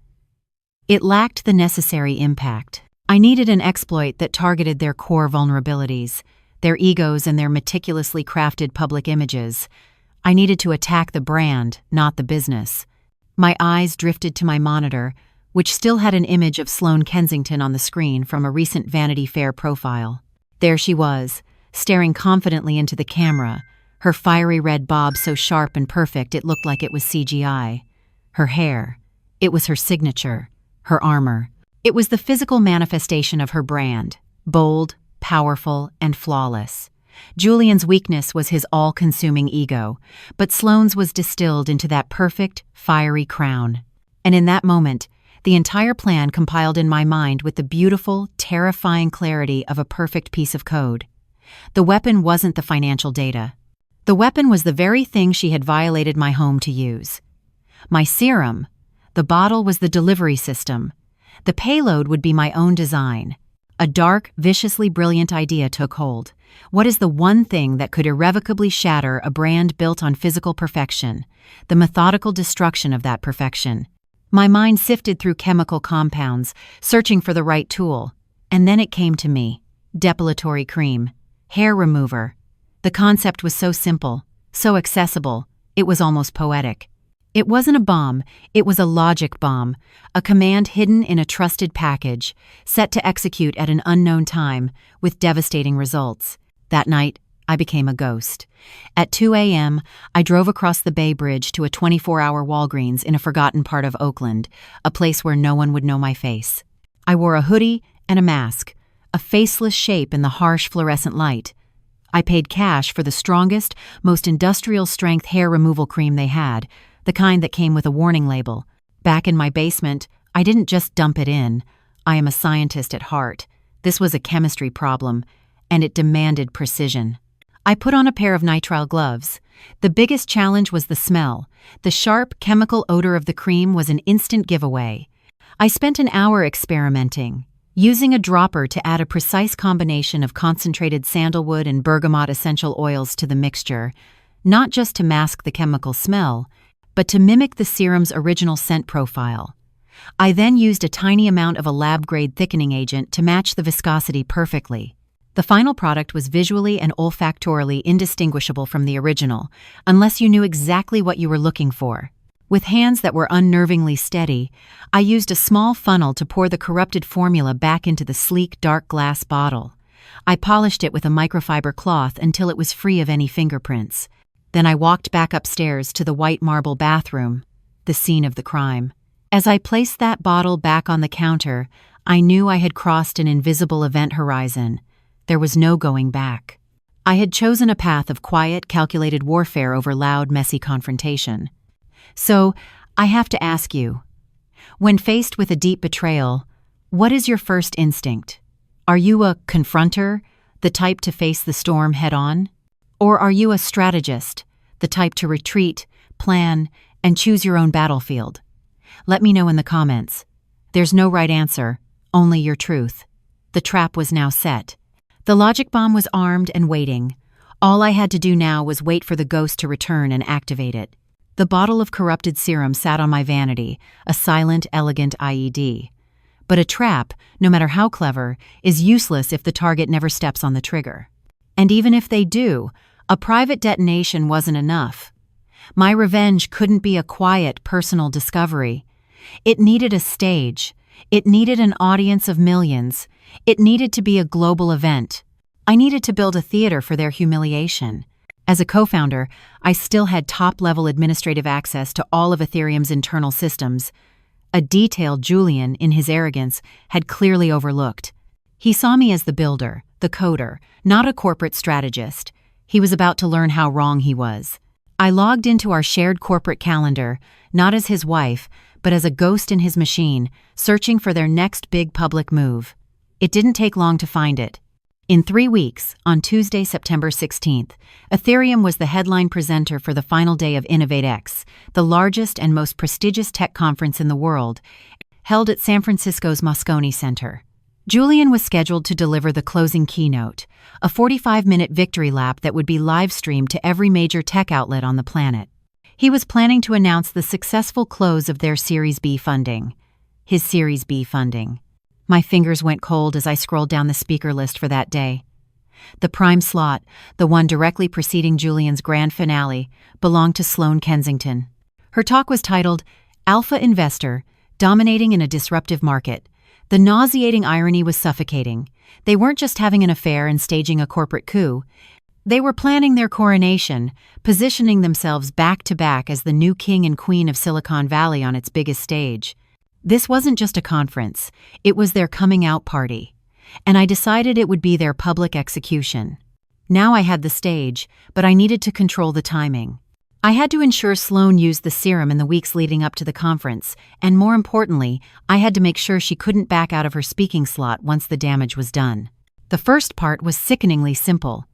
It lacked the necessary impact. I needed an exploit that targeted their core vulnerabilities, their egos and their meticulously crafted public images. I needed to attack the brand, not the business. My eyes drifted to my monitor, which still had an image of Sloane Kensington on the screen from a recent Vanity Fair profile. There she was, staring confidently into the camera, her fiery red bob so sharp and perfect it looked like it was CGI. Her hair, it was her signature, her armor. It was the physical manifestation of her brand, bold, powerful, and flawless. Julian's weakness was his all-consuming ego, but Sloane's was distilled into that perfect, fiery crown. And in that moment, the entire plan compiled in my mind with the beautiful, terrifying clarity of a perfect piece of code. The weapon wasn't the financial data. The weapon was the very thing she had violated my home to use. My serum. The bottle was the delivery system. The payload would be my own design. A dark, viciously brilliant idea took hold. What is the one thing that could irrevocably shatter a brand built on physical perfection? The methodical destruction of that perfection. My mind sifted through chemical compounds, searching for the right tool. And then it came to me. Depilatory cream. Hair remover. The concept was so simple, so accessible, it was almost poetic. It wasn't a bomb, it was a logic bomb, a command hidden in a trusted package, set to execute at an unknown time, with devastating results. That night, I became a ghost. At 2 a.m., I drove across the Bay Bridge to a 24-hour Walgreens in a forgotten part of Oakland, a place where no one would know my face. I wore a hoodie and a mask, a faceless shape in the harsh fluorescent light. I paid cash for the strongest, most industrial-strength hair removal cream they had, the kind that came with a warning label. Back in my basement, I didn't just dump it in. I am a scientist at heart. This was a chemistry problem, and it demanded precision. I put on a pair of nitrile gloves. The biggest challenge was the smell. The sharp, chemical odor of the cream was an instant giveaway. I spent an hour experimenting, using a dropper to add a precise combination of concentrated sandalwood and bergamot essential oils to the mixture, not just to mask the chemical smell, but to mimic the serum's original scent profile. I then used a tiny amount of a lab-grade thickening agent to match the viscosity perfectly. The final product was visually and olfactorily indistinguishable from the original, unless you knew exactly what you were looking for. With hands that were unnervingly steady, I used a small funnel to pour the corrupted formula back into the sleek, dark glass bottle. I polished it with a microfiber cloth until it was free of any fingerprints. Then I walked back upstairs to the white marble bathroom, the scene of the crime. As I placed that bottle back on the counter, I knew I had crossed an invisible event horizon. There was no going back. I had chosen a path of quiet, calculated warfare over loud, messy confrontation. So, I have to ask you, when faced with a deep betrayal, what is your first instinct? Are you a confronter, the type to face the storm head-on? Or are you a strategist, the type to retreat, plan, and choose your own battlefield? Let me know in the comments. There's no right answer, only your truth. The trap was now set. The logic bomb was armed and waiting. All I had to do now was wait for the ghost to return and activate it. The bottle of corrupted serum sat on my vanity, a silent, elegant IED. But a trap, no matter how clever, is useless if the target never steps on the trigger. And even if they do, a private detonation wasn't enough. My revenge couldn't be a quiet, personal discovery. It needed a stage. It needed an audience of millions. It needed to be a global event. I needed to build a theater for their humiliation. As a co-founder, I still had top-level administrative access to all of Ethereum's internal systems, a detail Julian, in his arrogance, had clearly overlooked. He saw me as the builder, the coder, not a corporate strategist. He was about to learn how wrong he was. I logged into our shared corporate calendar, not as his wife, but as a ghost in his machine, searching for their next big public move. It didn't take long to find it. In 3 weeks, on Tuesday, September 16th, Ethereum was the headline presenter for the final day of InnovateX, the largest and most prestigious tech conference in the world, held at San Francisco's Moscone Center. Julian was scheduled to deliver the closing keynote, a 45-minute victory lap that would be live-streamed to every major tech outlet on the planet. He was planning to announce the successful close of their Series B funding. His Series B funding. My fingers went cold as I scrolled down the speaker list for that day. The prime slot, the one directly preceding Julian's grand finale, belonged to Sloane Kensington. Her talk was titled, Alpha Investor, Dominating in a Disruptive Market. The nauseating irony was suffocating. They weren't just having an affair and staging a corporate coup. They were planning their coronation, positioning themselves back-to-back as the new king and queen of Silicon Valley on its biggest stage. This wasn't just a conference, it was their coming-out party. And I decided it would be their public execution. Now I had the stage, but I needed to control the timing. I had to ensure Sloane used the serum in the weeks leading up to the conference, and more importantly, I had to make sure she couldn't back out of her speaking slot once the damage was done. The first part was sickeningly simple.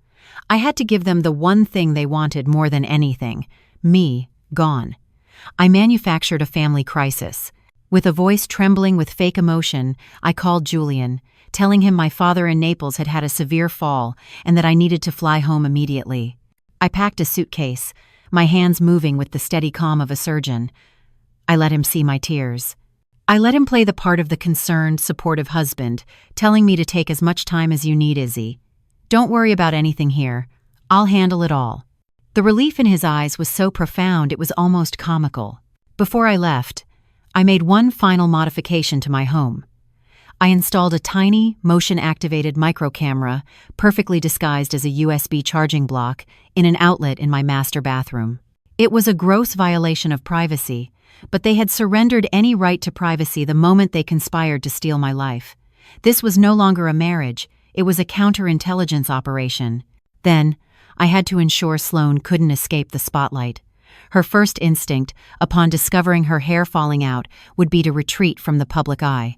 I had to give them the one thing they wanted more than anything: me, gone. I manufactured a family crisis. With a voice trembling with fake emotion, I called Julian, telling him my father in Naples had had a severe fall and that I needed to fly home immediately. I packed a suitcase, my hands moving with the steady calm of a surgeon. I let him see my tears. I let him play the part of the concerned, supportive husband, telling me to take as much time as you need, Izzy. Don't worry about anything here. I'll handle it all. The relief in his eyes was so profound it was almost comical. Before I left, I made one final modification to my home. I installed a tiny, motion-activated micro-camera, perfectly disguised as a USB charging block, in an outlet in my master bathroom. It was a gross violation of privacy, but they had surrendered any right to privacy the moment they conspired to steal my life. This was no longer a marriage, it was a counterintelligence operation. Then, I had to ensure Sloane couldn't escape the spotlight. Her first instinct, upon discovering her hair falling out, would be to retreat from the public eye.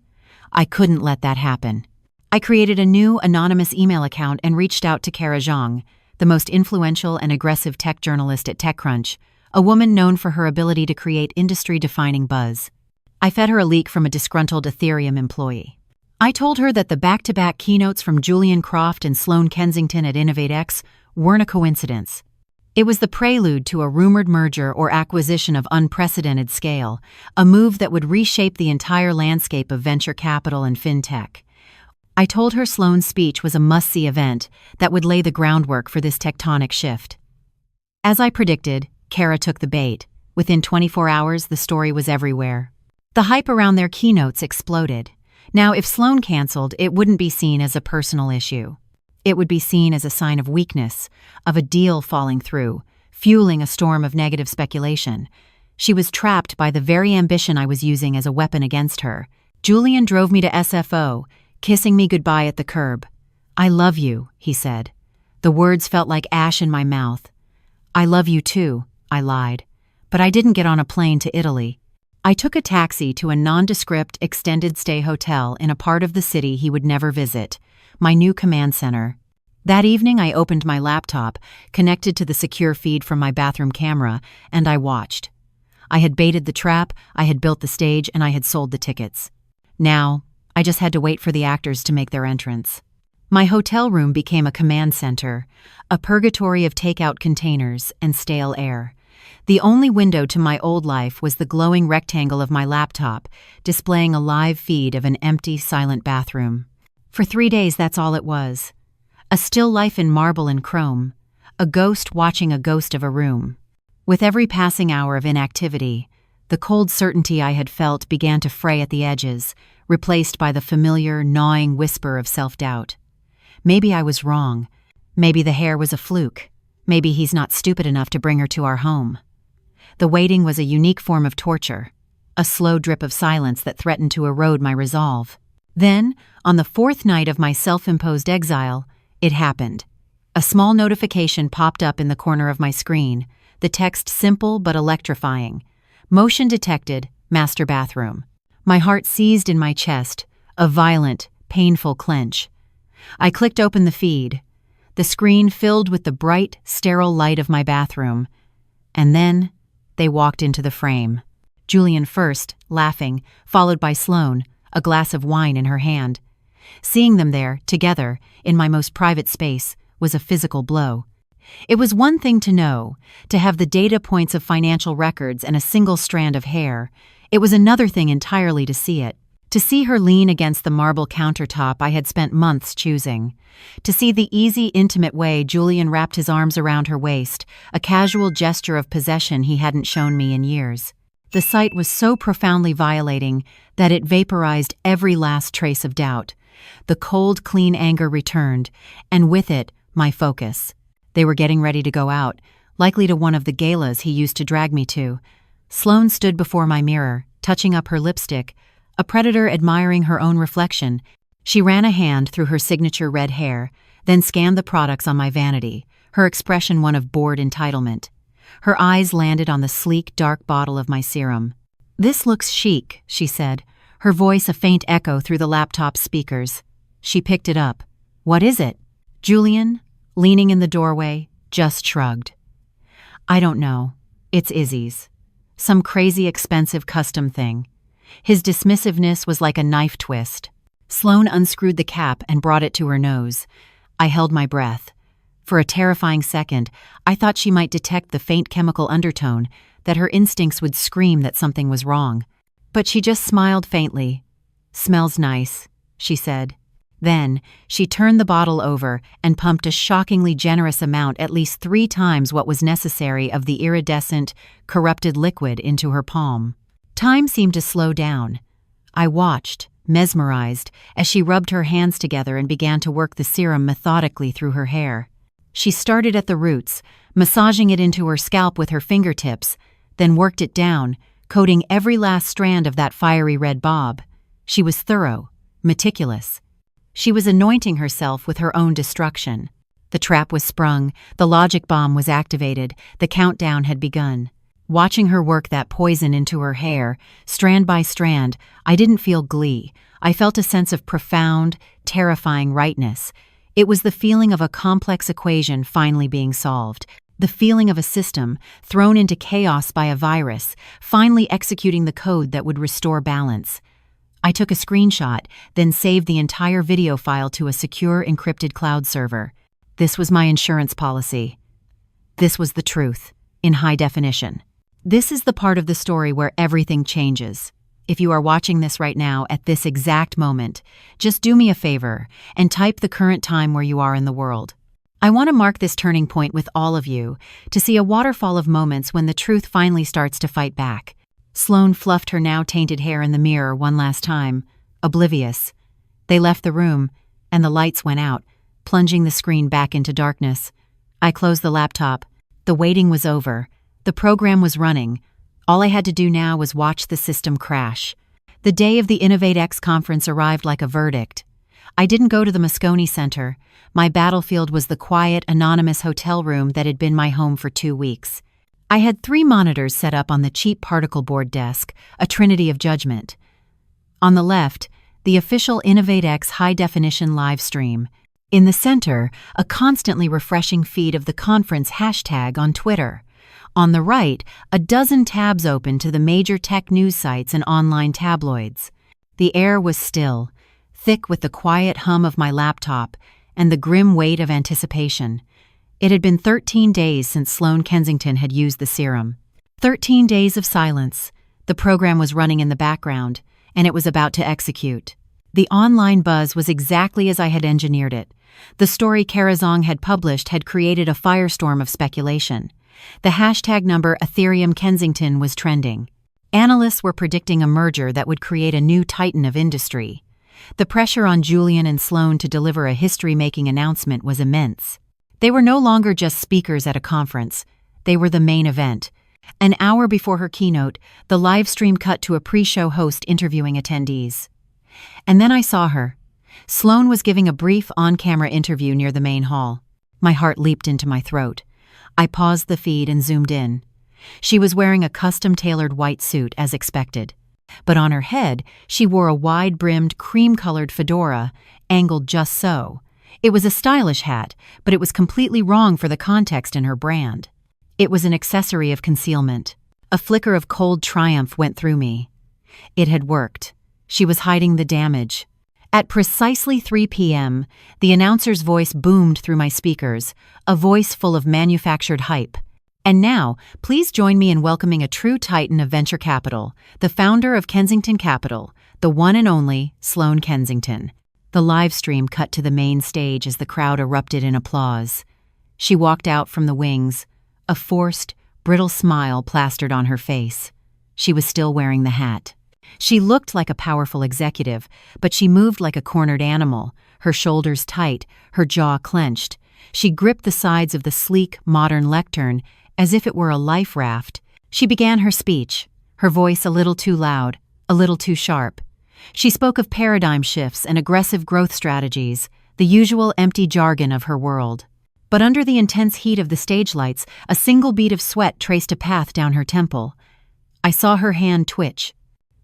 I couldn't let that happen. I created a new anonymous email account and reached out to Kara Zhang, the most influential and aggressive tech journalist at TechCrunch, a woman known for her ability to create industry-defining buzz. I fed her a leak from a disgruntled Ethereum employee. I told her that the back-to-back keynotes from Julian Croft and Sloane Kensington at InnovateX weren't a coincidence. It was the prelude to a rumored merger or acquisition of unprecedented scale, a move that would reshape the entire landscape of venture capital and fintech. I told her Sloane's speech was a must-see event that would lay the groundwork for this tectonic shift. As I predicted, Kara took the bait. Within 24 hours, the story was everywhere. The hype around their keynotes exploded. Now, if Sloane canceled, it wouldn't be seen as a personal issue. It would be seen as a sign of weakness, of a deal falling through, fueling a storm of negative speculation. She was trapped by the very ambition I was using as a weapon against her. Julian drove me to SFO, kissing me goodbye at the curb. "I love you," he said. The words felt like ash in my mouth. "I love you too," I lied. But I didn't get on a plane to Italy. I took a taxi to a nondescript extended-stay hotel in a part of the city he would never visit, my new command center. That evening I opened my laptop, connected to the secure feed from my bathroom camera, and I watched. I had baited the trap, I had built the stage, and I had sold the tickets. Now, I just had to wait for the actors to make their entrance. My hotel room became a command center, a purgatory of takeout containers and stale air. The only window to my old life was the glowing rectangle of my laptop, displaying a live feed of an empty, silent bathroom. For 3 days, that's all it was. A still life in marble and chrome, a ghost watching a ghost of a room. With every passing hour of inactivity, the cold certainty I had felt began to fray at the edges, replaced by the familiar, gnawing whisper of self-doubt. Maybe I was wrong. Maybe the hair was a fluke. Maybe he's not stupid enough to bring her to our home. The waiting was a unique form of torture, a slow drip of silence that threatened to erode my resolve. Then, on the 4th night of my self-imposed exile, it happened. A small notification popped up in the corner of my screen, the text simple but electrifying. Motion detected, master bathroom. My heart seized in my chest, a violent, painful clench. I clicked open the feed. The screen filled with the bright, sterile light of my bathroom. And then, they walked into the frame. Julian first, laughing, followed by Sloane, a glass of wine in her hand. Seeing them there, together, in my most private space, was a physical blow. It was one thing to know, to have the data points of financial records and a single strand of hair. It was another thing entirely to see it. To see her lean against the marble countertop I had spent months choosing. To see the easy, intimate way Julian wrapped his arms around her waist, a casual gesture of possession he hadn't shown me in years. The sight was so profoundly violating that it vaporized every last trace of doubt. The cold, clean anger returned, and with it, my focus. They were getting ready to go out, likely to one of the galas he used to drag me to. Sloane stood before my mirror, touching up her lipstick, a predator admiring her own reflection. She ran a hand through her signature red hair, then scanned the products on my vanity, her expression one of bored entitlement. Her eyes landed on the sleek, dark bottle of my serum. "This looks chic," she said, her voice a faint echo through the laptop speakers. She picked it up. "What is it?" Julian, leaning in the doorway, just shrugged. "I don't know. It's Izzy's. Some crazy expensive custom thing." His dismissiveness was like a knife twist. Sloane unscrewed the cap and brought it to her nose. I held my breath. For a terrifying second, I thought she might detect the faint chemical undertone, that her instincts would scream that something was wrong. But she just smiled faintly. "Smells nice," she said. Then, she turned the bottle over and pumped a shockingly generous amount, at least 3 times what was necessary, of the iridescent, corrupted liquid into her palm. Time seemed to slow down. I watched, mesmerized, as she rubbed her hands together and began to work the serum methodically through her hair. She started at the roots, massaging it into her scalp with her fingertips, then worked it down, coating every last strand of that fiery red bob. She was thorough, meticulous. She was anointing herself with her own destruction. The trap was sprung, the logic bomb was activated, the countdown had begun. Watching her work that poison into her hair, strand by strand, I didn't feel glee. I felt a sense of profound, terrifying rightness. It was the feeling of a complex equation finally being solved. The feeling of a system, thrown into chaos by a virus, finally executing the code that would restore balance. I took a screenshot, then saved the entire video file to a secure encrypted cloud server. This was my insurance policy. This was the truth, in high definition. This is the part of the story where everything changes. If you are watching this right now at this exact moment, just do me a favor and type the current time where you are in the world. I want to mark this turning point with all of you, to see a waterfall of moments when the truth finally starts to fight back. Sloane fluffed her now tainted hair in the mirror one last time, oblivious. They left the room, and the lights went out, plunging the screen back into darkness. I closed the laptop. The waiting was over. The program was running. All I had to do now was watch the system crash. The day of the InnovateX conference arrived like a verdict. I didn't go to the Moscone Center. My battlefield was the quiet, anonymous hotel room that had been my home for 2 weeks. I had 3 monitors set up on the cheap particle board desk, a trinity of judgment. On the left, the official InnovateX high-definition live stream. In the center, a constantly refreshing feed of the conference hashtag on Twitter. On the right, a dozen tabs open to the major tech news sites and online tabloids. The air was still, thick with the quiet hum of my laptop and the grim weight of anticipation. It had been 13 days since Sloane Kensington had used the serum. 13 days of silence. The program was running in the background, and it was about to execute. The online buzz was exactly as I had engineered it. The story Karazong had published had created a firestorm of speculation. The hashtag number Ethereum Kensington was trending. Analysts were predicting a merger that would create a new titan of industry. The pressure on Julian and Sloane to deliver a history-making announcement was immense. They were no longer just speakers at a conference. They were the main event. An hour before her keynote, the live stream cut to a pre-show host interviewing attendees. And then I saw her. Sloane was giving a brief on-camera interview near the main hall. My heart leaped into my throat. I paused the feed and zoomed in. She was wearing a custom-tailored white suit, as expected. But on her head, she wore a wide-brimmed, cream-colored fedora, angled just so. It was a stylish hat, but it was completely wrong for the context in her brand. It was an accessory of concealment. A flicker of cold triumph went through me. It had worked. She was hiding the damage. At precisely 3 p.m., the announcer's voice boomed through my speakers, a voice full of manufactured hype. And now, please join me in welcoming a true titan of venture capital, the founder of Kensington Capital, the one and only Sloane Kensington. The live stream cut to the main stage as the crowd erupted in applause. She walked out from the wings, a forced, brittle smile plastered on her face. She was still wearing the hat. She looked like a powerful executive, but she moved like a cornered animal, her shoulders tight, her jaw clenched. She gripped the sides of the sleek, modern lectern as if it were a life raft. She began her speech, her voice a little too loud, a little too sharp. She spoke of paradigm shifts and aggressive growth strategies, the usual empty jargon of her world. But under the intense heat of the stage lights, a single bead of sweat traced a path down her temple. I saw her hand twitch.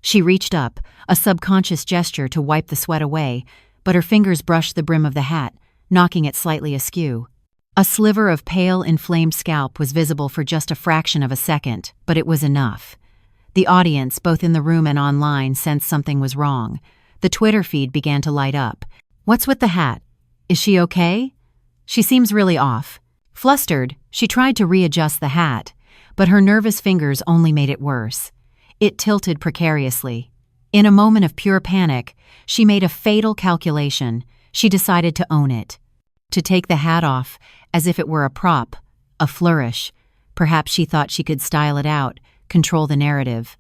She reached up, a subconscious gesture to wipe the sweat away, but her fingers brushed the brim of the hat, knocking it slightly askew. A sliver of pale, inflamed scalp was visible for just a fraction of a second, but it was enough. The audience, both in the room and online, sensed something was wrong. The Twitter feed began to light up. "What's with the hat? Is she okay? She seems really off." Flustered, she tried to readjust the hat, but her nervous fingers only made it worse. It tilted precariously. In a moment of pure panic, she made a fatal calculation. She decided to own it. To take the hat off, as if it were a prop, a flourish. Perhaps she thought she could style it out, control the narrative.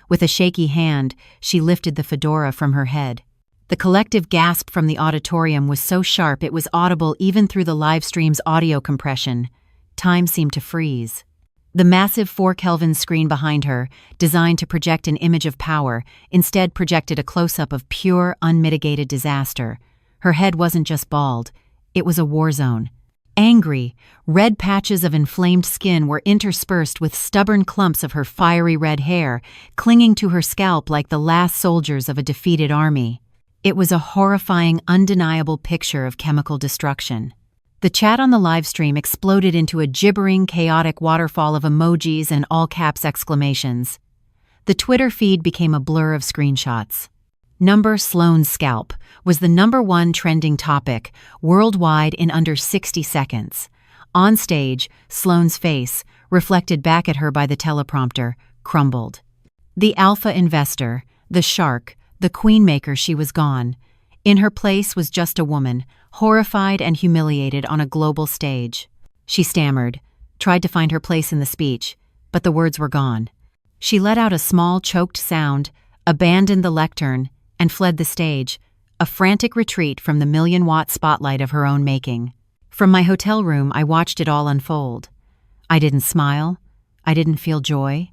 With a shaky hand, she lifted the fedora from her head. The collective gasp from the auditorium was so sharp it was audible even through the live stream's audio compression. Time seemed to freeze. The massive 4 Kelvin screen behind her, designed to project an image of power, instead projected a close-up of pure, unmitigated disaster. Her head wasn't just bald, it was a war zone. Angry, red patches of inflamed skin were interspersed with stubborn clumps of her fiery red hair, clinging to her scalp like the last soldiers of a defeated army. It was a horrifying, undeniable picture of chemical destruction. The chat on the live stream exploded into a gibbering, chaotic waterfall of emojis and all-caps exclamations. The Twitter feed became a blur of screenshots. Number Sloane's scalp was the #1 trending topic worldwide in under 60 seconds. On stage, Sloane's face, reflected back at her by the teleprompter, crumbled. The alpha investor, the shark, the queenmaker, she was gone. In her place was just a woman, horrified and humiliated on a global stage. She stammered, tried to find her place in the speech, but the words were gone. She let out a small, choked sound, abandoned the lectern, and fled the stage, a frantic retreat from the million-watt spotlight of her own making. From my hotel room, I watched it all unfold. I didn't smile. I didn't feel joy.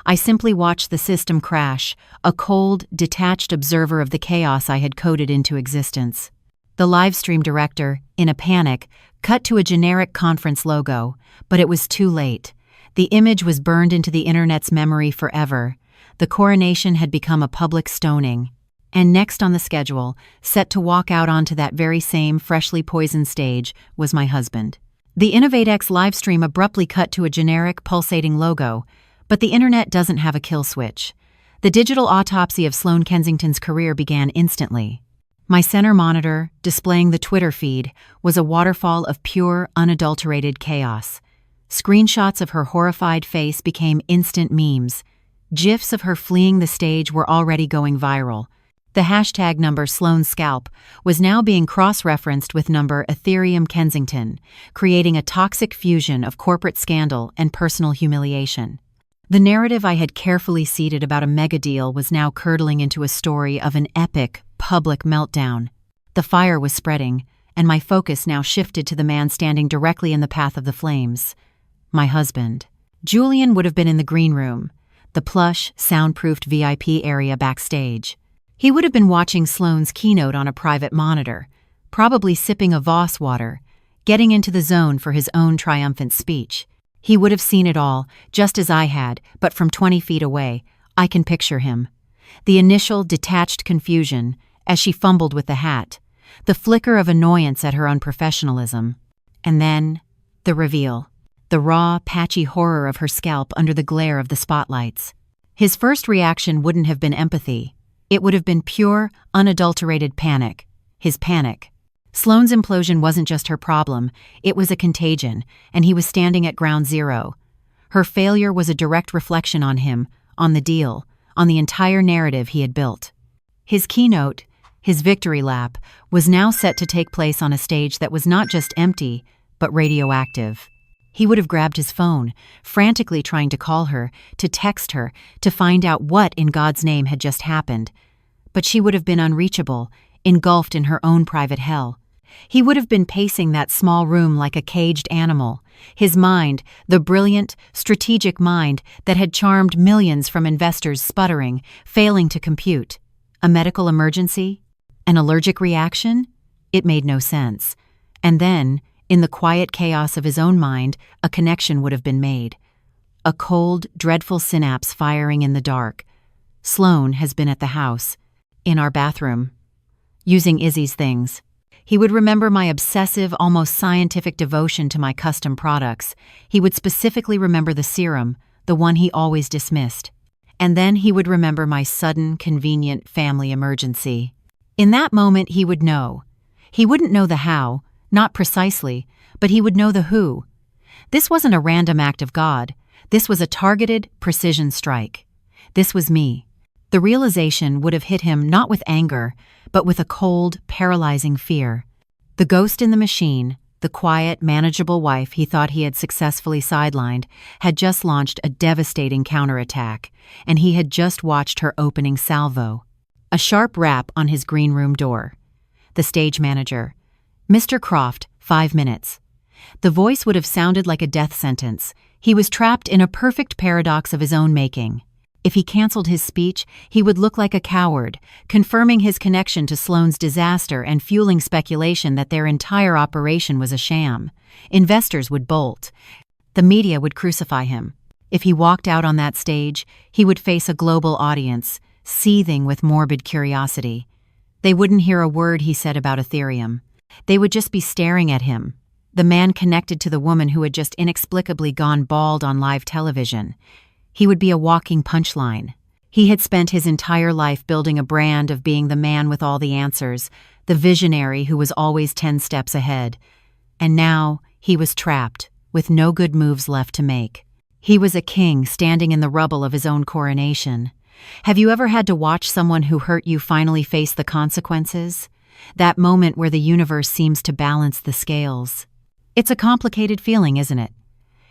I simply watched the system crash, a cold, detached observer of the chaos I had coded into existence. The livestream director, in a panic, cut to a generic conference logo, but it was too late. The image was burned into the internet's memory forever. The coronation had become a public stoning. And next on the schedule, set to walk out onto that very same freshly poisoned stage, was my husband. The InnovateX livestream abruptly cut to a generic, pulsating logo, but the internet doesn't have a kill switch. The digital autopsy of Sloane Kensington's career began instantly. My center monitor, displaying the Twitter feed, was a waterfall of pure, unadulterated chaos. Screenshots of her horrified face became instant memes. GIFs of her fleeing the stage were already going viral. The hashtag number Sloane's scalp was now being cross-referenced with number Ethereum Kensington, creating a toxic fusion of corporate scandal and personal humiliation. The narrative I had carefully seeded about a mega deal was now curdling into a story of an epic, public meltdown. The fire was spreading, and my focus now shifted to the man standing directly in the path of the flames. My husband. Julian would have been in the green room, the plush, soundproofed VIP area backstage. He would have been watching Sloane's keynote on a private monitor, probably sipping a Voss water, getting into the zone for his own triumphant speech. He would have seen it all, just as I had, but from 20 feet away. I can picture him. The initial, detached confusion, as she fumbled with the hat, the flicker of annoyance at her unprofessionalism, and then the reveal, the raw, patchy horror of her scalp under the glare of the spotlights. His first reaction wouldn't have been empathy. It would have been pure, unadulterated panic. His panic. Sloane's implosion wasn't just her problem, it was a contagion, and he was standing at ground zero. Her failure was a direct reflection on him, on the deal, on the entire narrative he had built. His keynote, his victory lap, was now set to take place on a stage that was not just empty, but radioactive. He would have grabbed his phone, frantically trying to call her, to text her, to find out what in God's name had just happened. But she would have been unreachable, engulfed in her own private hell. He would have been pacing that small room like a caged animal. His mind, the brilliant, strategic mind that had charmed millions from investors, sputtering, failing to compute. A medical emergency? An allergic reaction? It made no sense. And then, in the quiet chaos of his own mind, a connection would have been made. A cold, dreadful synapse firing in the dark. Sloane has been at the house, in our bathroom, using Izzy's things. He would remember my obsessive, almost scientific devotion to my custom products. He would specifically remember the serum, the one he always dismissed. And then he would remember my sudden, convenient family emergency. In that moment, he would know. He wouldn't know the how, not precisely, but he would know the who. This wasn't a random act of God. This was a targeted, precision strike. This was me. The realization would have hit him not with anger, but with a cold, paralyzing fear. The ghost in the machine, the quiet, manageable wife he thought he had successfully sidelined, had just launched a devastating counterattack, and he had just watched her opening salvo. A sharp rap on his green room door. The stage manager. Mr. Croft, 5 minutes. The voice would have sounded like a death sentence. He was trapped in a perfect paradox of his own making. If he canceled his speech, he would look like a coward, confirming his connection to Sloane's disaster and fueling speculation that their entire operation was a sham. Investors would bolt. The media would crucify him. If he walked out on that stage, he would face a global audience, seething with morbid curiosity. They wouldn't hear a word he said about Ethereum. They would just be staring at him, the man connected to the woman who had just inexplicably gone bald on live television. He would be a walking punchline. He had spent his entire life building a brand of being the man with all the answers, the visionary who was always 10 steps ahead. And now he was trapped, with no good moves left to make. He was a king standing in the rubble of his own coronation. Have you ever had to watch someone who hurt you finally face the consequences? That moment where the universe seems to balance the scales. It's a complicated feeling, isn't it?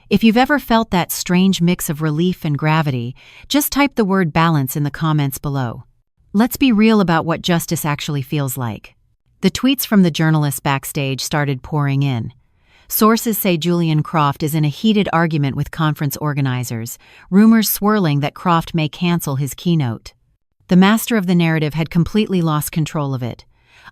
If you've ever felt that strange mix of relief and gravity, just type the word balance in the comments below. Let's be real about what justice actually feels like. The tweets from the journalists backstage started pouring in. Sources say Julian Croft is in a heated argument with conference organizers, rumors swirling that Croft may cancel his keynote. The master of the narrative had completely lost control of it.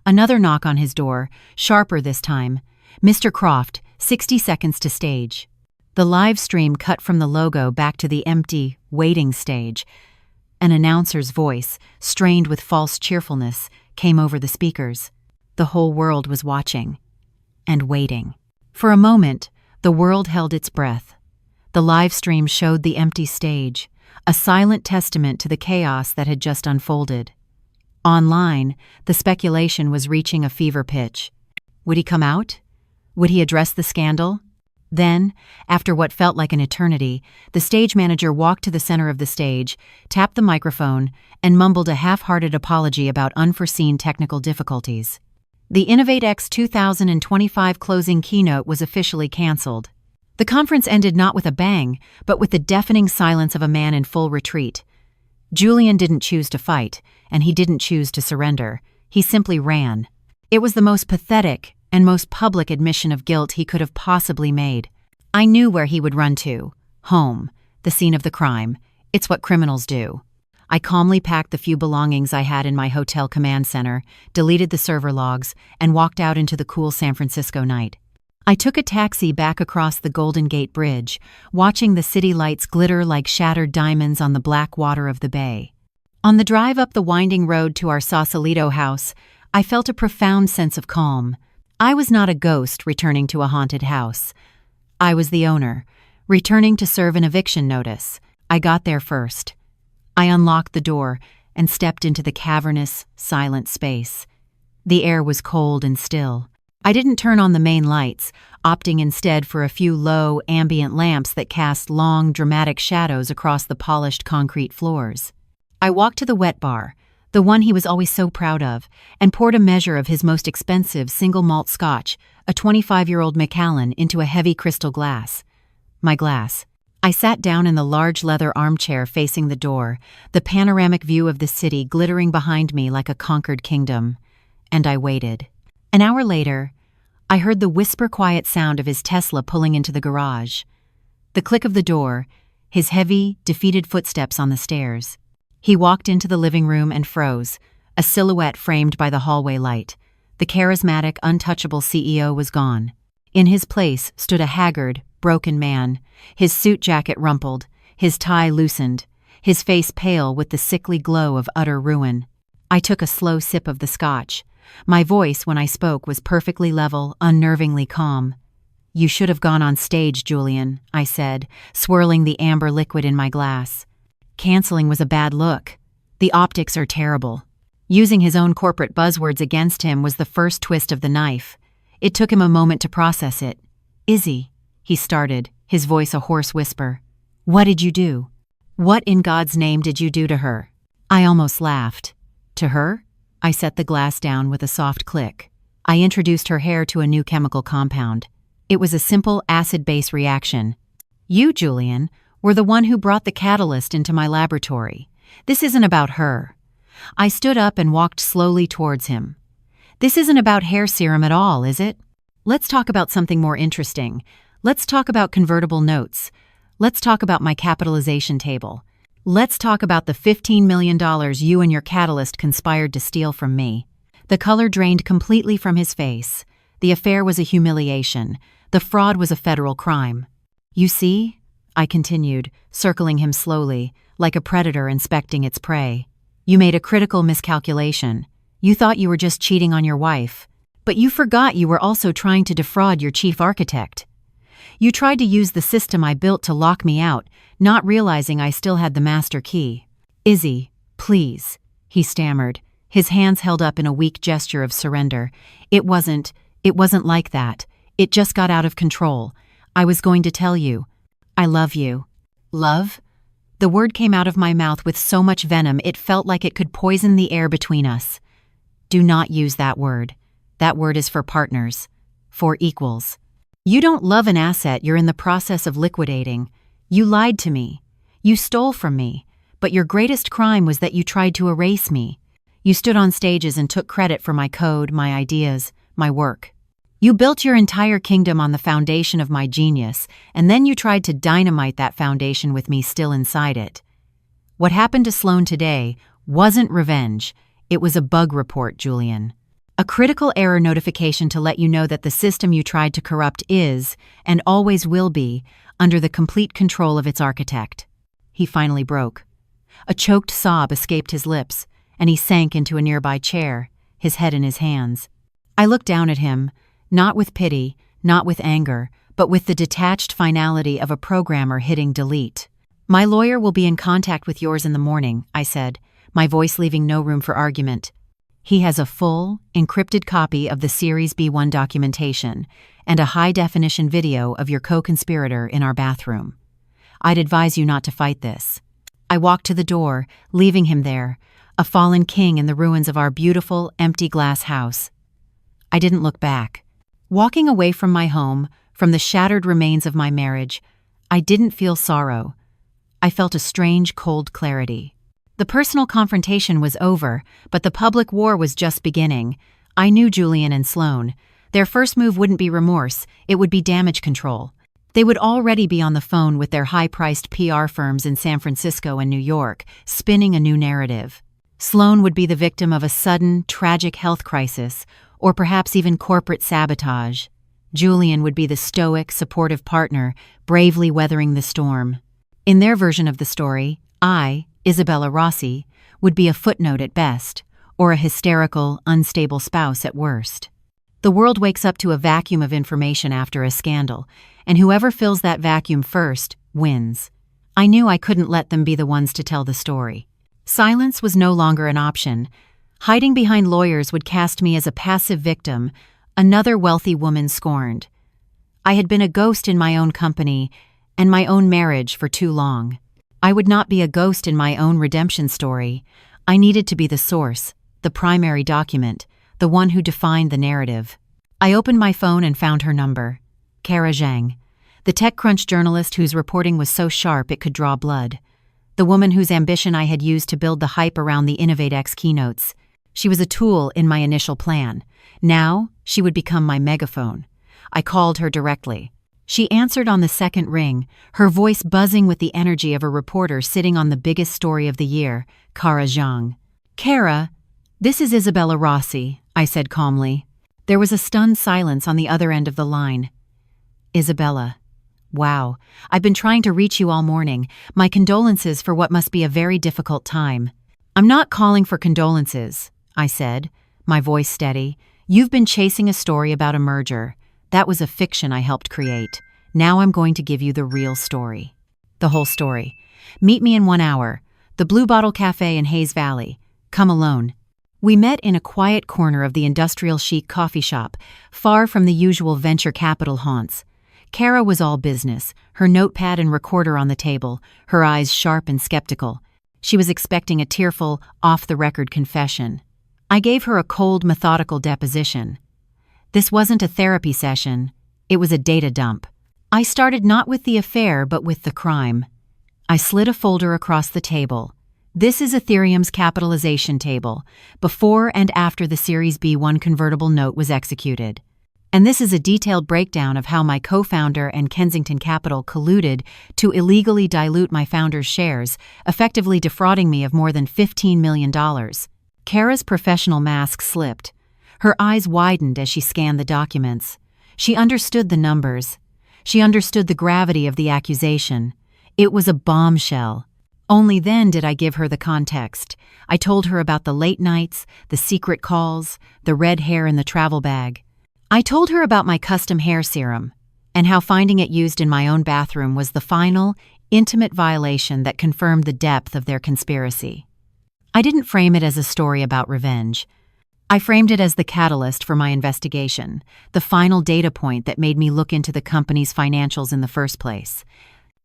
Another knock on his door, sharper this time. Mr. Croft, 60 seconds to stage. The live stream cut from the logo back to the empty, waiting stage. An announcer's voice, strained with false cheerfulness, came over the speakers. The whole world was watching. And waiting. For a moment, the world held its breath. The live stream showed the empty stage, a silent testament to the chaos that had just unfolded. Online, the speculation was reaching a fever pitch. Would he come out? Would he address the scandal? Then, after what felt like an eternity, the stage manager walked to the center of the stage, tapped the microphone, and mumbled a half-hearted apology about unforeseen technical difficulties. The InnovateX 2025 closing keynote was officially canceled. The conference ended not with a bang, but with the deafening silence of a man in full retreat. Julian didn't choose to fight, and he didn't choose to surrender. He simply ran. It was the most pathetic and most public admission of guilt he could have possibly made. I knew where he would run to. Home, the scene of the crime. It's what criminals do. I calmly packed the few belongings I had in my hotel command center, deleted the server logs, and walked out into the cool San Francisco night. I took a taxi back across the Golden Gate Bridge, watching the city lights glitter like shattered diamonds on the black water of the bay. On the drive up the winding road to our Sausalito house, I felt a profound sense of calm. I was not a ghost returning to a haunted house. I was the owner, returning to serve an eviction notice. I got there first. I unlocked the door, and stepped into the cavernous, silent space. The air was cold and still. I didn't turn on the main lights, opting instead for a few low, ambient lamps that cast long, dramatic shadows across the polished concrete floors. I walked to the wet bar, the one he was always so proud of, and poured a measure of his most expensive single malt scotch, a 25-year-old Macallan, into a heavy crystal glass. My glass. I sat down in the large leather armchair facing the door, the panoramic view of the city glittering behind me like a conquered kingdom. And I waited. An hour later, I heard the whisper-quiet sound of his Tesla pulling into the garage. The click of the door, his heavy, defeated footsteps on the stairs. He walked into the living room and froze, a silhouette framed by the hallway light. The charismatic, untouchable CEO was gone. In his place stood a haggard, broken man, his suit jacket rumpled, his tie loosened, his face pale with the sickly glow of utter ruin. I took a slow sip of the scotch. My voice, when I spoke, was perfectly level, unnervingly calm. "You should have gone on stage, Julian," I said, swirling the amber liquid in my glass. "Canceling was a bad look. The optics are terrible." Using his own corporate buzzwords against him was the first twist of the knife. It took him a moment to process it. "Izzy," he started, his voice a hoarse whisper. "What did you do? What in God's name did you do to her?" I almost laughed. "To her?" I set the glass down with a soft click. "I introduced her hair to a new chemical compound. It was a simple acid-base reaction. You, Julian, were the one who brought the catalyst into my laboratory. This isn't about her." I stood up and walked slowly towards him. "This isn't about hair serum at all, is it? Let's talk about something more interesting. Let's talk about convertible notes. Let's talk about my capitalization table. Let's talk about the $15 million you and your catalyst conspired to steal from me." The color drained completely from his face. The affair was a humiliation. The fraud was a federal crime. "You see?" I continued, circling him slowly, like a predator inspecting its prey. "You made a critical miscalculation. You thought you were just cheating on your wife. But you forgot you were also trying to defraud your chief architect. You tried to use the system I built to lock me out, not realizing I still had the master key." "Izzy, please," he stammered, his hands held up in a weak gesture of surrender. It wasn't like that. It just got out of control. I was going to tell you. I love you." "Love?" The word came out of my mouth with so much venom it felt like it could poison the air between us. "Do not use that word. That word is for partners. For equals. You don't love an asset you're in the process of liquidating. You lied to me. You stole from me. But your greatest crime was that you tried to erase me. You stood on stages and took credit for my code, my ideas, my work. You built your entire kingdom on the foundation of my genius, and then you tried to dynamite that foundation with me still inside it. What happened to Sloan today wasn't revenge. It was a bug report, Julian. A critical error notification to let you know that the system you tried to corrupt is, and always will be, under the complete control of its architect." He finally broke. A choked sob escaped his lips, and he sank into a nearby chair, his head in his hands. I looked down at him, not with pity, not with anger, but with the detached finality of a programmer hitting delete. "My lawyer will be in contact with yours in the morning," I said, my voice leaving no room for argument. "He has a full, encrypted copy of the Series B1 documentation and a high-definition video of your co-conspirator in our bathroom. I'd advise you not to fight this." I walked to the door, leaving him there, a fallen king in the ruins of our beautiful, empty glass house. I didn't look back. Walking away from my home, from the shattered remains of my marriage, I didn't feel sorrow. I felt a strange, cold clarity. The personal confrontation was over, but the public war was just beginning. I knew Julian and Sloan. Their first move wouldn't be remorse, it would be damage control. They would already be on the phone with their high-priced PR firms in San Francisco and New York, spinning a new narrative. Sloan would be the victim of a sudden, tragic health crisis, or perhaps even corporate sabotage. Julian would be the stoic, supportive partner, bravely weathering the storm. In their version of the story, I, Isabella Rossi, would be a footnote at best, or a hysterical, unstable spouse at worst. The world wakes up to a vacuum of information after a scandal, and whoever fills that vacuum first wins. I knew I couldn't let them be the ones to tell the story. Silence was no longer an option. Hiding behind lawyers would cast me as a passive victim, another wealthy woman scorned. I had been a ghost in my own company and my own marriage for too long. I would not be a ghost in my own redemption story. I needed to be the source, the primary document, the one who defined the narrative. I opened my phone and found her number. Kara Zhang, the TechCrunch journalist whose reporting was so sharp it could draw blood. The woman whose ambition I had used to build the hype around the InnovateX keynotes. She was a tool in my initial plan. Now, she would become my megaphone. I called her directly. She answered on the second ring, her voice buzzing with the energy of a reporter sitting on the biggest story of the year, Kara Zhang. "Kara, this is Isabella Rossi," I said calmly. There was a stunned silence on the other end of the line. "Isabella. Wow, I've been trying to reach you all morning. My condolences for what must be a very difficult time." "I'm not calling for condolences," I said, my voice steady. "You've been chasing a story about a merger. That was a fiction I helped create. Now I'm going to give you the real story. The whole story. Meet me in 1 hour. The Blue Bottle Cafe in Hayes Valley. Come alone." We met in a quiet corner of the industrial chic coffee shop, far from the usual venture capital haunts. Kara was all business, her notepad and recorder on the table, her eyes sharp and skeptical. She was expecting a tearful, off-the-record confession. I gave her a cold, methodical deposition. This wasn't a therapy session. It was a data dump. I started not with the affair, but with the crime. I slid a folder across the table. This is Ethereum's capitalization table, before and after the Series B1 convertible note was executed. And this is a detailed breakdown of how my co-founder and Kensington Capital colluded to illegally dilute my founder's shares, effectively defrauding me of more than $15 million. Kara's professional mask slipped. Her eyes widened as she scanned the documents. She understood the numbers. She understood the gravity of the accusation. It was a bombshell. Only then did I give her the context. I told her about the late nights, the secret calls, the red hair in the travel bag. I told her about my custom hair serum, and how finding it used in my own bathroom was the final, intimate violation that confirmed the depth of their conspiracy. I didn't frame it as a story about revenge. I framed it as the catalyst for my investigation, the final data point that made me look into the company's financials in the first place.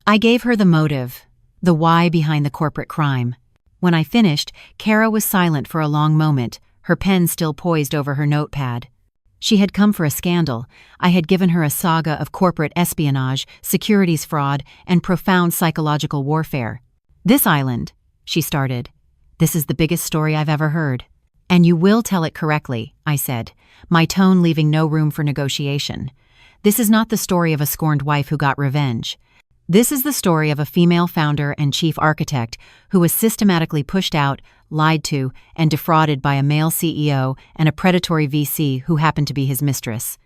I gave her the motive, the why behind the corporate crime. When I finished, Kara was silent for a long moment, her pen still poised over her notepad. She had come for a scandal. I had given her a saga of corporate espionage, securities fraud, and profound psychological warfare. "This island," she started. "This is the biggest story I've ever heard." "And you will tell it correctly," I said, my tone leaving no room for negotiation. "This is not the story of a scorned wife who got revenge. This is the story of a female founder and chief architect who was systematically pushed out, lied to, and defrauded by a male CEO and a predatory VC who happened to be his mistress.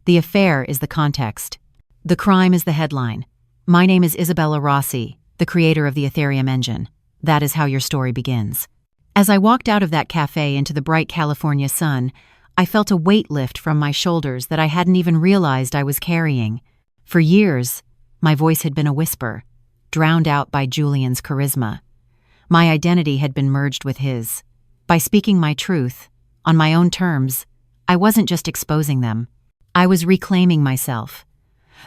The affair is the context. The crime is the headline. My name is Isabella Rossi, the creator of the Ethereum engine. That is how your story begins." As I walked out of that cafe into the bright California sun, I felt a weight lift from my shoulders that I hadn't even realized I was carrying. For years, my voice had been a whisper, drowned out by Julian's charisma. My identity had been merged with his. By speaking my truth, on my own terms, I wasn't just exposing them. I was reclaiming myself.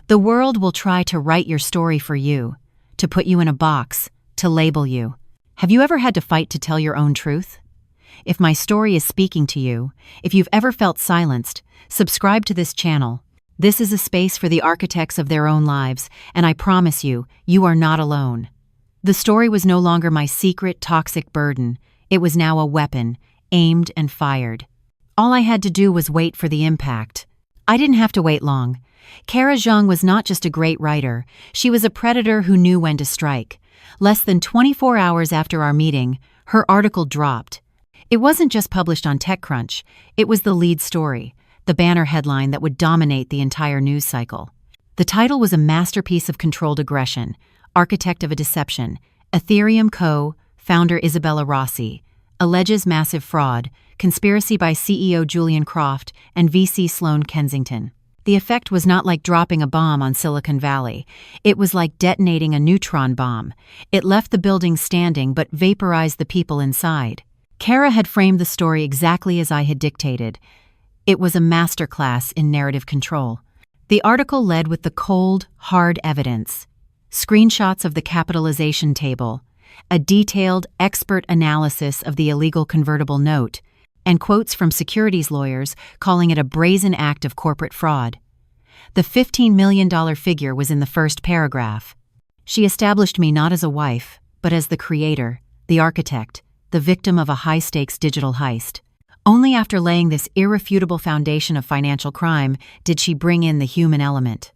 The world will try to write your story for you, to put you in a box, to label you. Have you ever had to fight to tell your own truth? If my story is speaking to you, if you've ever felt silenced, subscribe to this channel. This is a space for the architects of their own lives, and I promise you, you are not alone. The story was no longer my secret, toxic burden. It was now a weapon, aimed and fired. All I had to do was wait for the impact. I didn't have to wait long. Kara Zhang was not just a great writer. She was a predator who knew when to strike. Less than 24 hours after our meeting, her article dropped. It wasn't just published on TechCrunch. It was the lead story, the banner headline that would dominate the entire news cycle. The title was a masterpiece of controlled aggression, architect of a deception. Ethereum co-founder Isabella Rossi alleges massive fraud, conspiracy by CEO Julian Croft and VC Sloan Kensington. The effect was not like dropping a bomb on Silicon Valley. It was like detonating a neutron bomb. It left the building standing but vaporized the people inside. Kara had framed the story exactly as I had dictated. It was a masterclass in narrative control. The article led with the cold, hard evidence. Screenshots of the capitalization table, a detailed, expert analysis of the illegal convertible note, and quotes from securities lawyers calling it a brazen act of corporate fraud. The $15 million figure was in the first paragraph. She established me not as a wife, but as the creator, the architect, the victim of a high-stakes digital heist. Only after laying this irrefutable foundation of financial crime did she bring in the human element.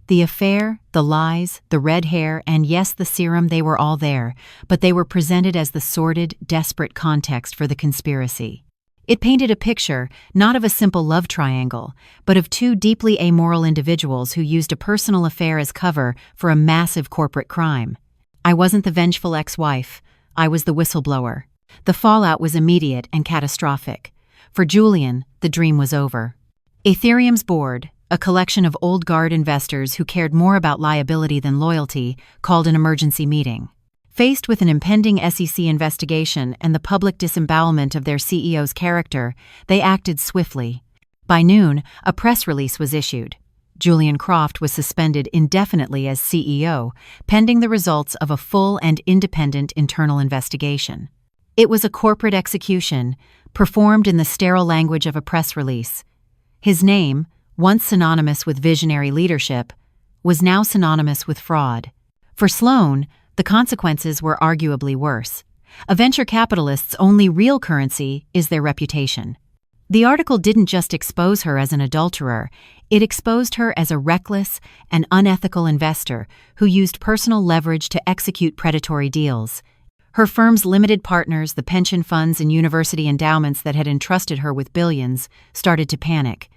The affair, the lies, the red hair, and yes, the serum, they were all there, but they were presented as the sordid, desperate context for the conspiracy. It painted a picture, not of a simple love triangle, but of two deeply amoral individuals who used a personal affair as cover for a massive corporate crime. I wasn't the vengeful ex-wife. I was the whistleblower. The fallout was immediate and catastrophic. For Julian, the dream was over. Ethereum's board, a collection of old guard investors who cared more about liability than loyalty, called an emergency meeting. Faced with an impending SEC investigation and the public disembowelment of their CEO's character, they acted swiftly. By noon, a press release was issued. Julian Croft was suspended indefinitely as CEO, pending the results of a full and independent internal investigation. It was a corporate execution, performed in the sterile language of a press release. His name, once synonymous with visionary leadership, was now synonymous with fraud. For Sloan, the consequences were arguably worse. A venture capitalist's only real currency is their reputation. The article didn't just expose her as an adulterer, it exposed her as a reckless and unethical investor who used personal leverage to execute predatory deals. Her firm's limited partners, the pension funds and university endowments that had entrusted her with billions, started to panic.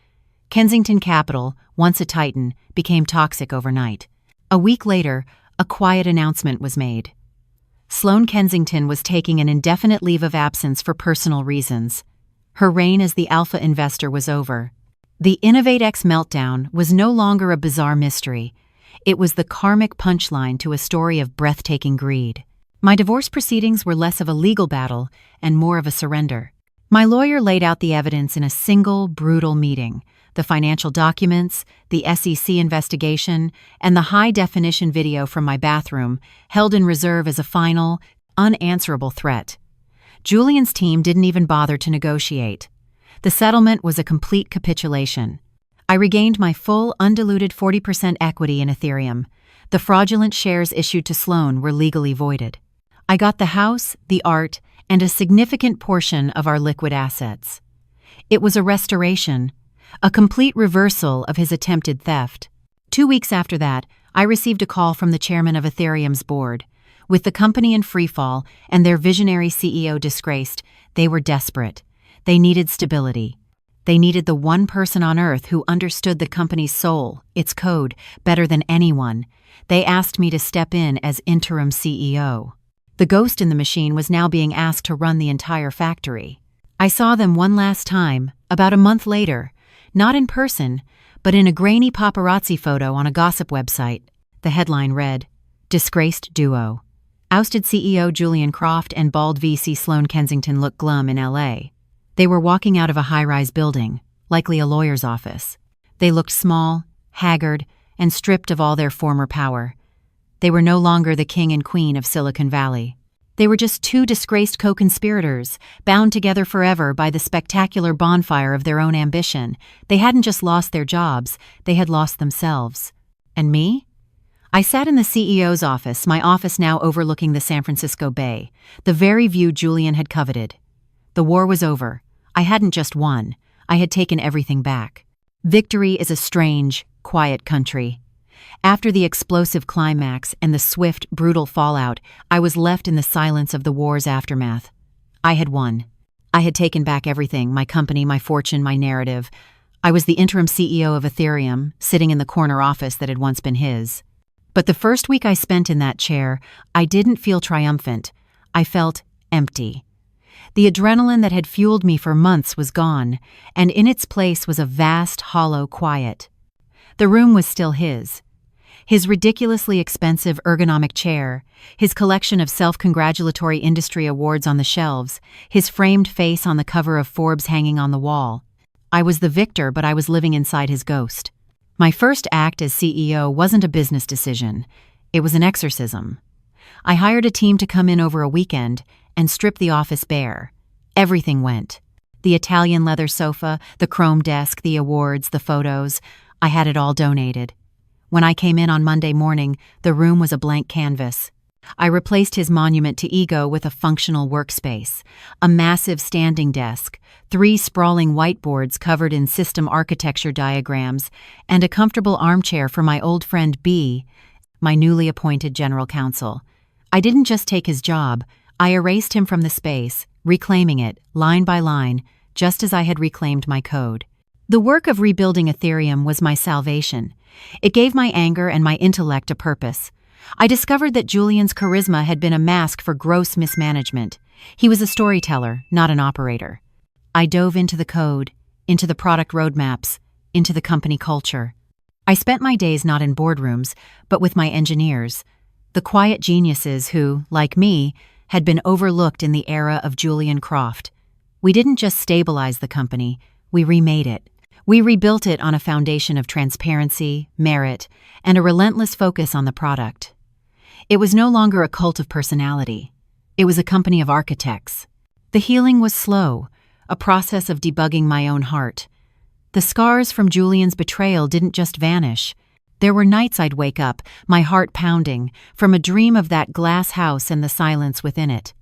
Kensington Capital, once a titan, became toxic overnight. A week later, a quiet announcement was made. Sloan Kensington was taking an indefinite leave of absence for personal reasons. Her reign as the alpha investor was over. The InnovateX meltdown was no longer a bizarre mystery. It was the karmic punchline to a story of breathtaking greed. My divorce proceedings were less of a legal battle and more of a surrender. My lawyer laid out the evidence in a single, brutal meeting: the financial documents, the SEC investigation, and the high-definition video from my bathroom, held in reserve as a final, unanswerable threat. Julian's team didn't even bother to negotiate. The settlement was a complete capitulation. I regained my full, undiluted 40% equity in Ethereum. The fraudulent shares issued to Sloan were legally voided. I got the house, the art, and a significant portion of our liquid assets. It was a restoration, a complete reversal of his attempted theft. 2 weeks after that, I received a call from the chairman of Ethereum's board. With the company in freefall and their visionary CEO disgraced, they were desperate. They needed stability. They needed the one person on Earth who understood the company's soul, its code, better than anyone. They asked me to step in as interim CEO. The ghost in the machine was now being asked to run the entire factory. I saw them one last time, about a month later, not in person, but in a grainy paparazzi photo on a gossip website. The headline read, "Disgraced Duo. Ousted CEO Julian Croft and bald VC Sloan Kensington look glum in LA." They were walking out of a high-rise building, likely a lawyer's office. They looked small, haggard, and stripped of all their former power. They were no longer the king and queen of Silicon Valley. They were just two disgraced co-conspirators, bound together forever by the spectacular bonfire of their own ambition. They hadn't just lost their jobs, they had lost themselves. And me? I sat in the CEO's office, my office now overlooking the San Francisco Bay, the very view Julian had coveted. The war was over. I hadn't just won. I had taken everything back. Victory is a strange, quiet country. After the explosive climax and the swift, brutal fallout, I was left in the silence of the war's aftermath. I had won. I had taken back everything: my company, my fortune, my narrative. I was the interim CEO of Ethereum, sitting in the corner office that had once been his. But the first week I spent in that chair, I didn't feel triumphant. I felt empty. The adrenaline that had fueled me for months was gone, and in its place was a vast, hollow quiet. The room was still his. His ridiculously expensive ergonomic chair, his collection of self-congratulatory industry awards on the shelves, his framed face on the cover of Forbes hanging on the wall. I was the victor, but I was living inside his ghost. My first act as CEO wasn't a business decision. It was an exorcism. I hired a team to come in over a weekend and strip the office bare. Everything went. The Italian leather sofa, the chrome desk, the awards, the photos. I had it all donated. When I came in on Monday morning, the room was a blank canvas. I replaced his monument to ego with a functional workspace, a massive standing desk, 3 sprawling whiteboards covered in system architecture diagrams, and a comfortable armchair for my old friend B, my newly appointed general counsel. I didn't just take his job, I erased him from the space, reclaiming it, line by line, just as I had reclaimed my code. The work of rebuilding Ethereum was my salvation. It gave my anger and my intellect a purpose. I discovered that Julian's charisma had been a mask for gross mismanagement. He was a storyteller, not an operator. I dove into the code, into the product roadmaps, into the company culture. I spent my days not in boardrooms, but with my engineers, the quiet geniuses who, like me, had been overlooked in the era of Julian Croft. We didn't just stabilize the company, we remade it. We rebuilt it on a foundation of transparency, merit, and a relentless focus on the product. It was no longer a cult of personality. It was a company of architects. The healing was slow, a process of debugging my own heart. The scars from Julian's betrayal didn't just vanish. There were nights I'd wake up, my heart pounding, from a dream of that glass house and the silence within it.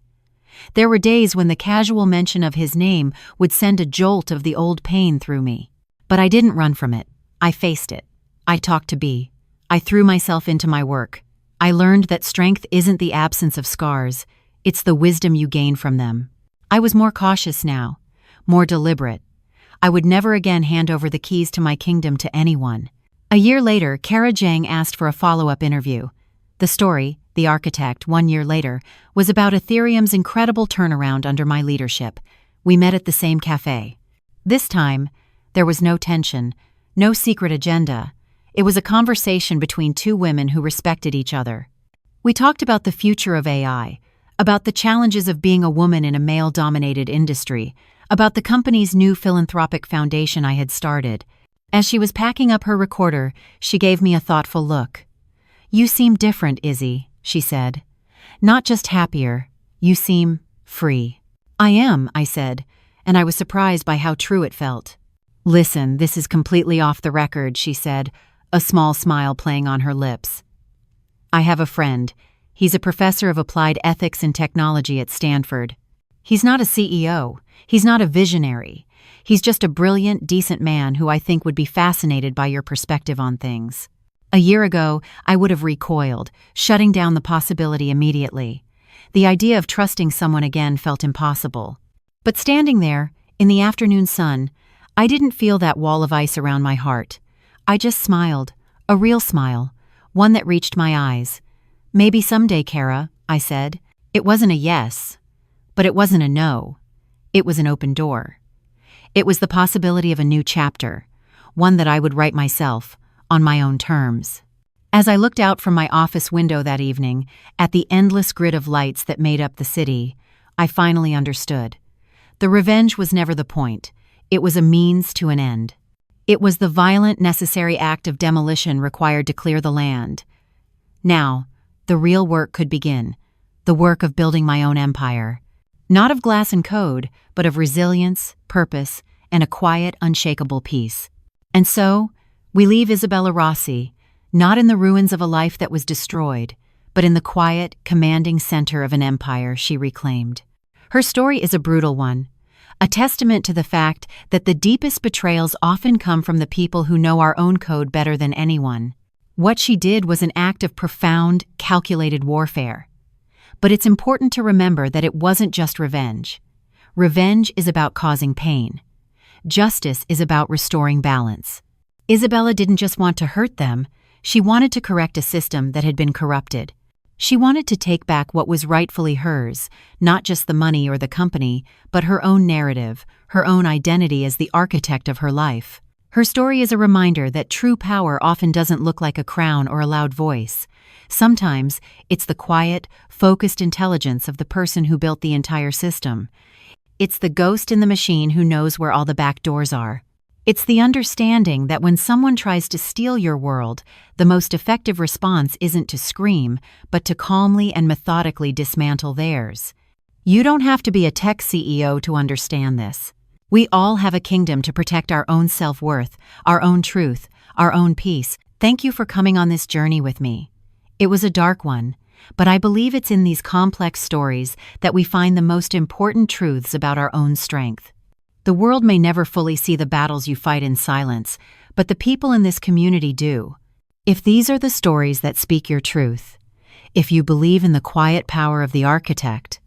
There were days when the casual mention of his name would send a jolt of the old pain through me. But I didn't run from it. I faced it. I talked to B. I threw myself into my work. I learned that strength isn't the absence of scars, it's the wisdom you gain from them. I was more cautious now, more deliberate. I would never again hand over the keys to my kingdom to anyone. A year later, Kara Zhang asked for a follow-up interview. The story, The Architect, 1 year later, was about Ethereum's incredible turnaround under my leadership. We met at the same cafe. This time, there was no tension, no secret agenda. It was a conversation between 2 women who respected each other. We talked about the future of AI, about the challenges of being a woman in a male-dominated industry, about the company's new philanthropic foundation I had started. As she was packing up her recorder, she gave me a thoughtful look. "You seem different, Izzy," she said. "Not just happier, you seem free." "I am," I said, and I was surprised by how true it felt. "Listen, this is completely off the record," she said, a small smile playing on her lips. "I have a friend. He's a professor of applied ethics and technology at Stanford. He's not a CEO. He's not a visionary. He's just a brilliant, decent man who I think would be fascinated by your perspective on things." A year ago, I would have recoiled, shutting down the possibility immediately. The idea of trusting someone again felt impossible. But standing there, in the afternoon sun, I didn't feel that wall of ice around my heart. I just smiled, a real smile, one that reached my eyes. "Maybe someday, Kara," I said. It wasn't a yes, but it wasn't a no. It was an open door. It was the possibility of a new chapter, one that I would write myself, on my own terms. As I looked out from my office window that evening, at the endless grid of lights that made up the city, I finally understood. The revenge was never the point. It was a means to an end. It was the violent, necessary act of demolition required to clear the land. Now, the real work could begin, the work of building my own empire. Not of glass and code, but of resilience, purpose, and a quiet, unshakable peace. And so, we leave Isabella Rossi, not in the ruins of a life that was destroyed, but in the quiet, commanding center of an empire she reclaimed. Her story is a brutal one, a testament to the fact that the deepest betrayals often come from the people who know our own code better than anyone. What she did was an act of profound, calculated warfare. But it's important to remember that it wasn't just revenge. Revenge is about causing pain. Justice is about restoring balance. Isabella didn't just want to hurt them, she wanted to correct a system that had been corrupted. She wanted to take back what was rightfully hers, not just the money or the company, but her own narrative, her own identity as the architect of her life. Her story is a reminder that true power often doesn't look like a crown or a loud voice. Sometimes, it's the quiet, focused intelligence of the person who built the entire system. It's the ghost in the machine who knows where all the back doors are. It's the understanding that when someone tries to steal your world, the most effective response isn't to scream, but to calmly and methodically dismantle theirs. You don't have to be a tech CEO to understand this. We all have a kingdom to protect our own self-worth, our own truth, our own peace. Thank you for coming on this journey with me. It was a dark one, but I believe it's in these complex stories that we find the most important truths about our own strength. The world may never fully see the battles you fight in silence, but the people in this community do. If these are the stories that speak your truth, if you believe in the quiet power of the architect,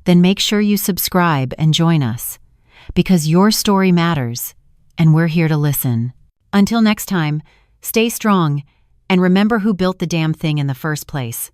then make sure you subscribe and join us, because your story matters, and we're here to listen. Until next time, stay strong, and remember who built the damn thing in the first place.